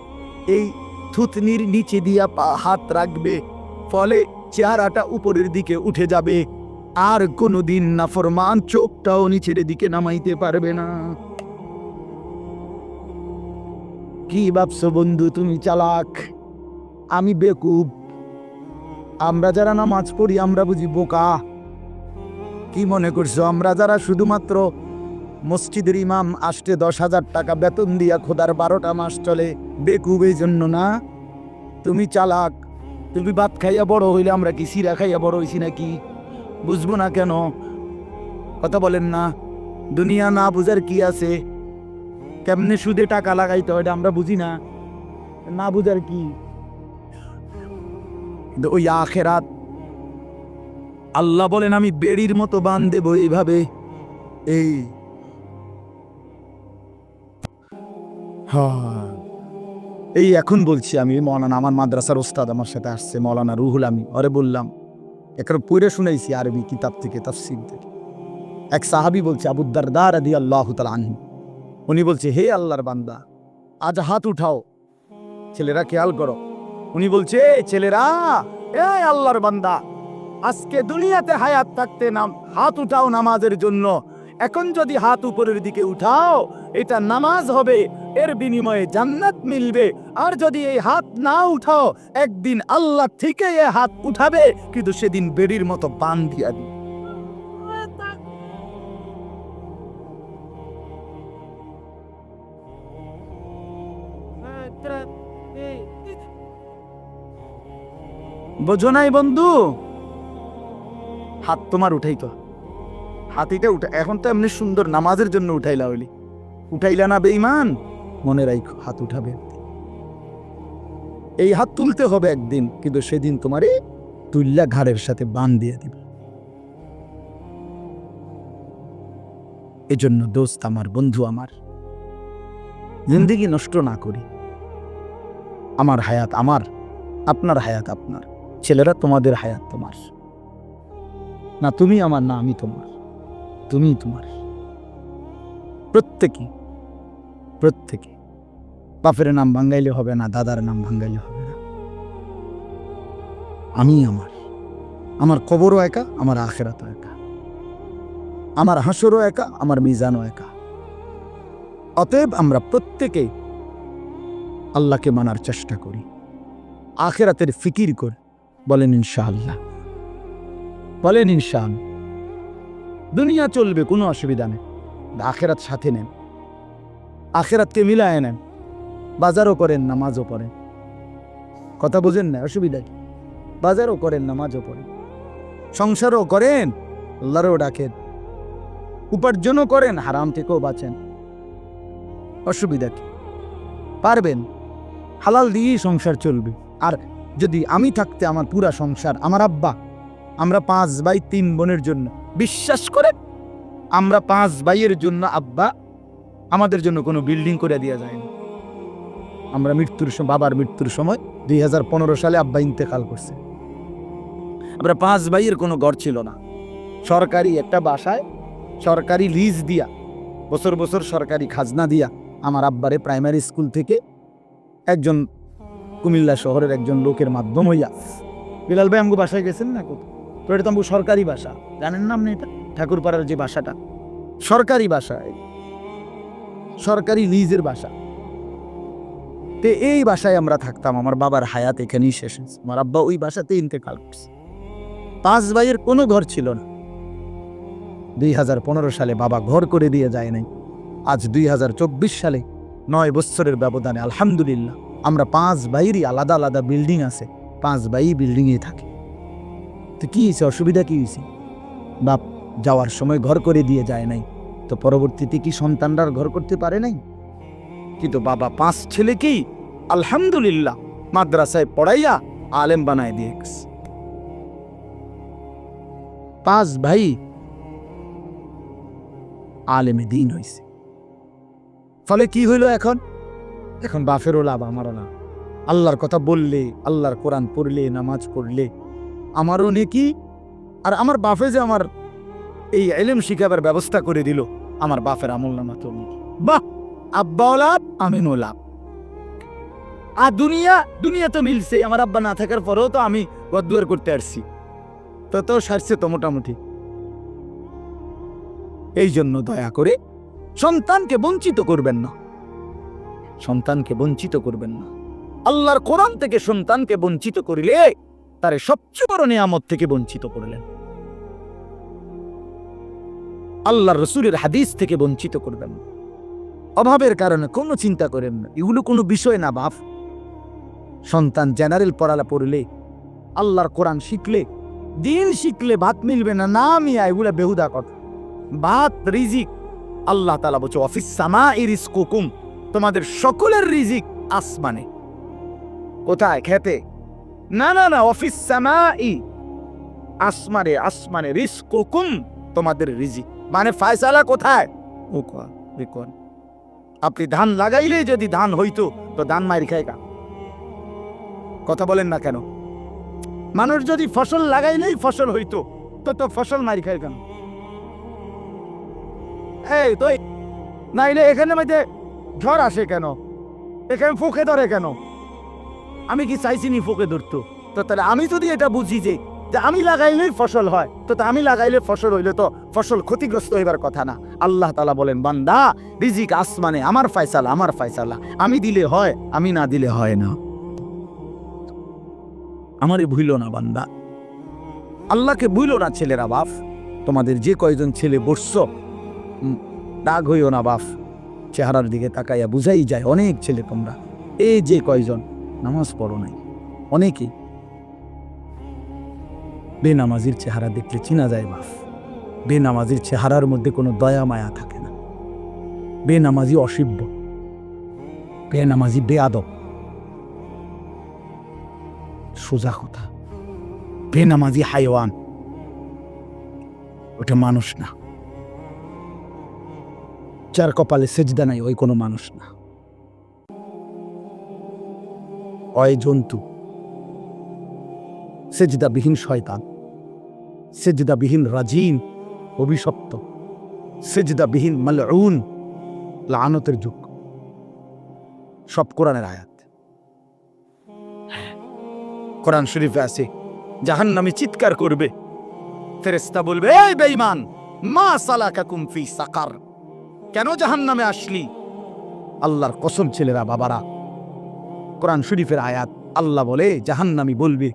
এই থুতনির নিচে দিয়া হাত রাখবে, ফলে চেহারাটা উপরের দিকে উঠে যাবে, আর কোনোদিন নাফরমান চোখটাও নিচের দিকে নামাইতে পারবে না। কি ভাবছো বন্ধু তুমি চালাক, আমি বেকুব? আমরা যারা নামাজ পড়ি আমরা বুঝি বোকা? কি মনে করছো আমরা যারা শুধুমাত্র মসজিদের ইমাম আসতে 10,000 টাকা বেতন দিয়া খোদার 12টা মাস চলে, বেকুব এই জন্য না? তুমি চালাক। তুমি ভাত খাইয়া বড় হইলে, আমরা কি সিরা খাইয়া বড় হইছি নাকি? বুঝবো না কেন? কথা বলেন না। দুনিয়া না বুঝার কি আছে? কেমনে সুদে টাকা লাগাইতে হয় আমরা বুঝি না? না বুঝার কি? কিন্তু ওই আখেরাত আল্লাহ বলেন আমি বেড়ির মতো বান দেব এইভাবে। এই এই এখন বলছি আমি, মৌলানা আমার মাদ্রাসার ওস্তাদ আমার সাথে আসছে, মৌলানা রুহুল, আমি ওরে বললাম, একবার পড়ে শুনাইছি আরবি কিতাব থেকে, তাফসীর থেকে। এক সাহাবী বলছে, আবু দারদা রাদিয়াল্লাহু তাআলা আনহু, উনি বলছে, হে আল্লাহর বান্দা, আজ হাত উঠাও। ছেলেরা খেয়াল করো, উনি বলছে, ছেলেরা, এ আল্লাহর বান্দা, আজকে দুনিয়াতে হায়াত থাকতে হাত উঠাও নামাজের জন্য। এখন যদি হাত উপরের দিকে উঠাও, এটা নামাজ হবে, এর বিনিময়ে জান্নাত মিলবে। আর যদি এই হাত না উঠাও, একদিন আল্লাহ ঠিকই এই হাত উঠাবে, কিন্তু সেদিন বেড়ির মতো বান দিয়া দিবে। বোঝো নাই বন্ধু? হাত তোমার উঠাইতো, হাতিটা উঠা, এখন তো এমনি সুন্দর নামাজের জন্য উঠাইলা হইলি, উঠাইলা না বেঈমান, মনে রাখো হাত উঠাবে। এই হাত তুলতে হবে একদিন, কিন্তু সেদিন তোমারে তুল্লা ঘাড়ের সাথে বান দিয়ে দিবে। এজন্য দোস্ত আমার, বন্ধু আমার, জিন্দেগি নষ্ট না করি। আমার হায়াত আমার, আপনার হায়াত আপনার, ছেলেরা তোমাদের হায়াত তোমার, না তুমি আমার, না আমি তোমার, তুমি তোমার। প্রত্যেকে প্রত্যেকে বাপের নাম ভাঙ্গাইলে হবে না, দাদার নাম ভাঙ্গাইলে হবে না। আমি আমার, আমার কবরও একা, আমার আখিরাতও একা, আমার হাসরও একা, আমার মিজানও একা। অতএব আমরা প্রত্যেকে আল্লাহকে মানার চেষ্টা করি, আখিরাতের ফিকির করি। বলেন ইনশাআল্লাহ, বলেন ইনশাআল্লাহ। দুনিয়া চলবে, কোনো অসুবিধা নেই, আখিরাত সাথে নেন, আখিরাতকে মিলায় নেন। বাজারও করেন, নামাজও পড়েন। কথা বুঝেন না? অসুবিধা কি? বাজারও করেন, নামাজও পড়েন, সংসারও করেন, আল্লাহরও ডাকেন, উপার্জনও করেন, হারাম থেকেও বাঁচেন। অসুবিধা কি? পারবেন, হালাল দিয়েই সংসার চলবে। আর যদি আমি থাকতে আমার পুরা সংসার, আমার আব্বা, আমরা 5 ভাই 3 বোনের জন্য, বিশ্বাস করে আমরা 5 ভাইয়ের জন্য আব্বা আমাদের জন্য কোনো বিল্ডিং করে দেওয়া যায়নি। আমরা বাবার মৃত্যুর সময় 2015 সালে আব্বা ইন্তেকাল করছে। আমরা 5 ভাইয়ের কোনো ঘর ছিল না, সরকারি একটা বাসায় সরকারি লিজ দিয়া, বছর বছর সরকারি খাজনা দিয়া আমার আব্বারে প্রাইমারি স্কুল থেকে একজন কুমিল্লা শহরের একজন লোকের মাধ্যম হইয়া, বিলাল ভাই আমগো বাসায় গেছেন না? তো এটা তো আমগো সরকারি বাসা, জানেন না আপনি? এটা ঠাকুরপাড়ার যে বাসাটা, সরকারি বাসা, সরকারি লিজের বাসা। তে এই বাসায় আমরা থাকতাম, আমার বাবার হায়াত এখানেই শেষ হয়েছে, আমার আব্বা ওই বাসাতে ইন্তেকাল করছে। 5 ভাইয়ের কোনো ঘর ছিল না। 2015 সালে বাবা ঘর করে দিয়ে যায় নাই। আজ 2024 সালে 9 বছরের ব্যবধানে আলহামদুলিল্লাহ আমরা 5 ভাইয়েরই আলাদা আলাদা বিল্ডিং আছে, 5 ভাই বিল্ডিংয়ে থাকে। তো কি হয়েছে? অসুবিধা কি হয়েছে? বাপ যাওয়ার সময় ঘর করে দিয়ে যায় নাই, তো পরবর্তীতে কি সন্তানরা ঘর করতে পারে নাই? কিন্তু বাবা 5 ছেলেকেই আলহামদুলিল্লাহ মাদ্রাসায় পড়াইয়া আলেম বানায় দিয়ে গেছে। 5 ভাই আলেমে দিন হয়েছে। ফলে কি হইল? এখন বাপেরও লাভ, আমারও লাভ। আল্লাহর কথা বললে, আল্লাহর কোরআন পড়লে, নামাজ পড়লে আমারও নেকি। আর আমার বাপে যে আমার এই ইলম শিখাবার ব্যবস্থা করে দিল, আমার বাপের আমল নামা তো বাহ, আব্বাও লাভ, আমিনও লাভ। আর দুনিয়া তো মিলছে, আমার আব্বা না থাকার পরেও তো আমি গদ্দুয়ার করতে আসছি, তো সারছে তো মোটামুটি। এই জন্য দয়া করে সন্তানকে বঞ্চিত করবেন না, সন্তানকে বঞ্চিত করবেন না। আল্লাহর কোরআন থেকে সন্তানকে বঞ্চিত করিলে তারে সবচেয়ে বড় নিয়ামত থেকে বঞ্চিত করলেন। আল্লাহর রাসূলের হাদিস থেকে বঞ্চিত করবেন না। অভাবের কারণে কোনো চিন্তা করেন না, এগুলো কোনো বিষয় না বাপ। সন্তান জেনারেল পড়ালা পড়লে, আল্লাহর কোরআন শিখলে, দিন শিখলে ভাত মিলবে না, না মিয়া, এগুলা বেহুদা কথা। ভাত রিজিক আল্লাহ তাআলা বলছে, অফিস সামাই রিজকুকুম, তোমাদের সকলের রিজিক আসমানে। কোথায়? খেতে? না না না, অফিস সামাই, আসমানে আসমানে, রিজকুকুম, তোমাদের রিজিক। মানে ফায়সালা কোথায়? ও কোন আপনি ধান লাগাইলে যদি ধান হইতো তো ধান মারি খায় কা? কথা বলেন না কেন? মানুষ যদি ফসল লাগাইলেই ফসল হইতো তো ফসল মারি খায় কেন? এই তো নাইলে এখানে মধ্যে ঝড় আসে কেন? এখানে ফুকে ধরে কেন? আমি কি চাইছি নি ফুকে ধরতো? তো তাহলে আমি যদি এটা বুঝি যে আমি লাগাইলেই ফসল হয়, তো আমি লাগাইলে ফসল হইলে তো ফসল ক্ষতিগ্রস্ত হইবার কথা না। আল্লাহ তাআলা বলেন, বান্দা রিজিক আসমানে, আমার ফয়সালা, আমার ফয়সালা। আমি দিলে হয়, আমি না দিলে হয় না। আমারে ভুইল না বান্দা, আল্লাহকে ভুইল না ছেলেরা। বাপ, তোমাদের যে কয়জন ছেলে বসছ, রাগ হইও না বাপ, চেহারার দিকে তাকাইয়া বুঝাই যায় অনেক ছেলে তোমরা এই যে কয়জন নামাজ পড়ো নাই। অনেকেই বেনামাজির চেহারা দেখলে চিনা যায় বাপ। বেনামাজির চেহারার মধ্যে কোনো দয়া মায়া থাকে না। বেনামাজি অসিব্য, বেনামাজি বেয়াদব। সোজা কথা, বেনামাজি হাইওয়ান, ওটা মানুষ না। যার কপালে সেজদা নাই ওই কোনো মানুষ না, ওই জন্তু, সেজদাবিহীন শয়তান, সেজদাবিহীন রাজিন, অভিশপ্ত, সেজদাবিহীন মালউন, লানতের যুগ। সব কোরআনের আয়াত। কোরআন শরীফে আছে জাহান্নামী চিৎকার করবে, ফেরেশতা বলবে, এই বেঈমান, মা সালাকাকুম ফি সাকার, কেন জাহান্নামে আসলি? আল্লাহর কসম ছেলেরা বাবারা, কোরআন শরীফের আয়াত। আল্লাহ বলে, জাহান্নামী বলবে,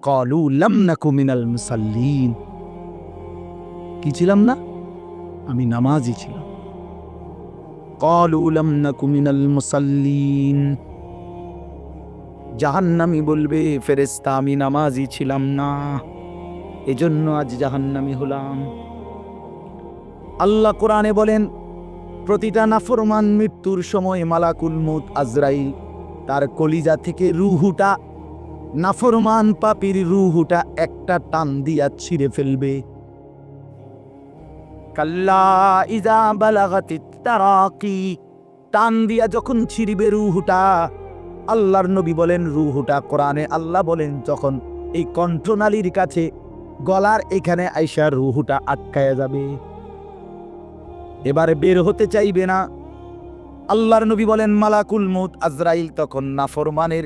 ক্বালু লাম নাকু মিনাল মুসাল্লিন, কি ছিলাম না? আমি নামাজি ছিলাম। ক্বালু লাম নাকু মিনাল মুসাল্লিন, জাহান্নামী বলবে, ফেরেশতা আমি নামাজি ছিলাম না, এজন্য আজ জাহান্নামী হলাম। আল্লাহ কোরআনে বলেন, প্রতিটা নাফরমান মৃত্যুর সময় মালাকুল মউত আজরাইল তার কলিজা থেকে রূহটা, নাফরমান পাপীর রূহটা একটা টান দিয়া ছিঁড়ে ফেলবে। কাল্লা ইযা বালাগাতিত তারাকি, টান দিয়া যখন ছিঁড়বে রূহটা, আল্লাহর নবী বলেন রূহটা, কোরআনে আল্লাহ বলেন যখন এই কণ্ঠনালীর কাছে গলার এখানে আইসা রূহটা আটকায়া যাবে, এবারে বের হতে চাইবে না। আল্লাহর নবী বলেন মালাকুল মউত আজরাইল তখন নাফরমানের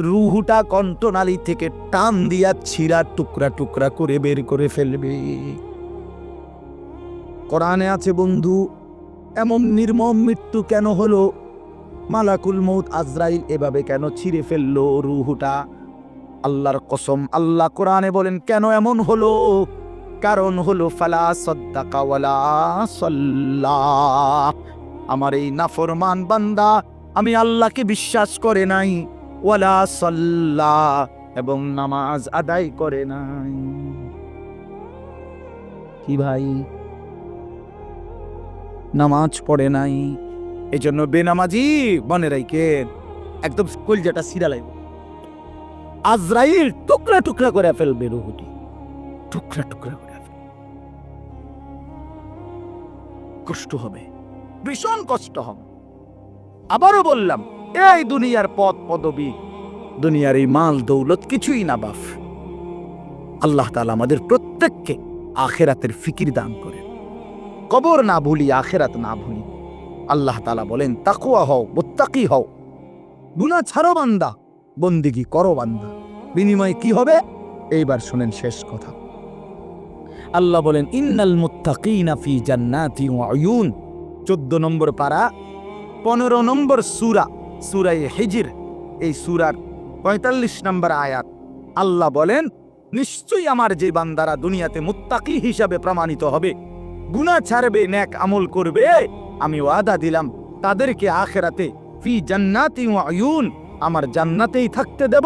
রূহটা কণ্ঠনালী থেকে টান দিয়া ছিঁড়া টুকরা টুকরা করে বের করে ফেলবে। কোরআনে আছে বন্ধু, এমন নির্মম মৃত্যু কেন হলো? মালাকুল মউত আজরাইল এভাবে কেন ছিঁড়ে ফেললো রূহটা? আল্লাহর কসম, আল্লাহ কোরআনে বলেন কেন এমন হলো? কারণ হলো ফালা সাদ্দাকা ওয়ালা সাল্লা, আমার এই নাফরমান বান্দা আমি আল্লাহকে বিশ্বাস করে নাই, ওয়ালা সাল্লা, এবং নামাজ আদায় করে নাই। কি ভাই, নামাজ পড়ে নাই, এজন্য বেনামাজি মনে রাইকে একদম কলজাটা ছিঁড়া লাগবে। আজরাইল টুকরা টুকরা করে ফেলবে রূহটি, টুকরা টুকরা করে ফেলবে। কষ্ট হবে, ভীষণ কষ্ট হবে। আবারও বললাম, এই দুনিয়ার পদ পদবী, দুনিয়ার এই মাল দৌলত কিছুই না বাফ। আল্লাহ তাআলা আমাদের প্রত্যেককে আখিরাতের ফিকির দান করেন। কবর না ভুলি, আখিরাত না ভুলি। আল্লাহ তাআলা বলেন, তাকওয়া হও, মুত্তাকি হও, গুনাহ ছাড়ো বান্দা, বন্দেগী করো বান্দা। বিনিময়ে কি হবে? এইবার শুনেন শেষ কথা। আল্লাহ বলেন, ইন্নাল মুত্তাকিনা ফি জান্নাতি ওয়া উয়ুন, 14 নম্বর পারা, 15 নম্বর সূরা, সূরা হিজর, এই সূরার 45 নম্বর আয়াত। আল্লাহ বলেন, নিশ্চয়ই আমার যে বান্দারা দুনিয়াতে মুত্তাকি হিসাবে প্রমাণিত হবে, গুনাহ ছাড়বে, নেক আমল করবে, আমি ওয়াদা দিলাম তাদেরকে আখিরাতে ফি জান্নাতি ওয়া উয়ুন, আমার জান্নাতেই থাকতে দেব,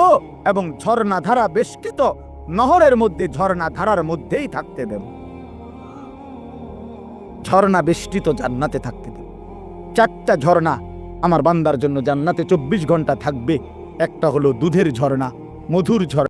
এবং ঝর্ণা ধারা বেষ্টিত নহরের মধ্যে, ঝর্ণা ধারার মধ্যেই থাকতে দেব। ঝর্ণা বেষ্টিত জান্নাতে থাকতে দেব। 4টা ঝর্ণা আমার বান্দার জন্য জান্নাতে 24 ঘন্টা থাকবে, একটা হলো দুধের ঝর্ণা, মধুর ঝর্ণা।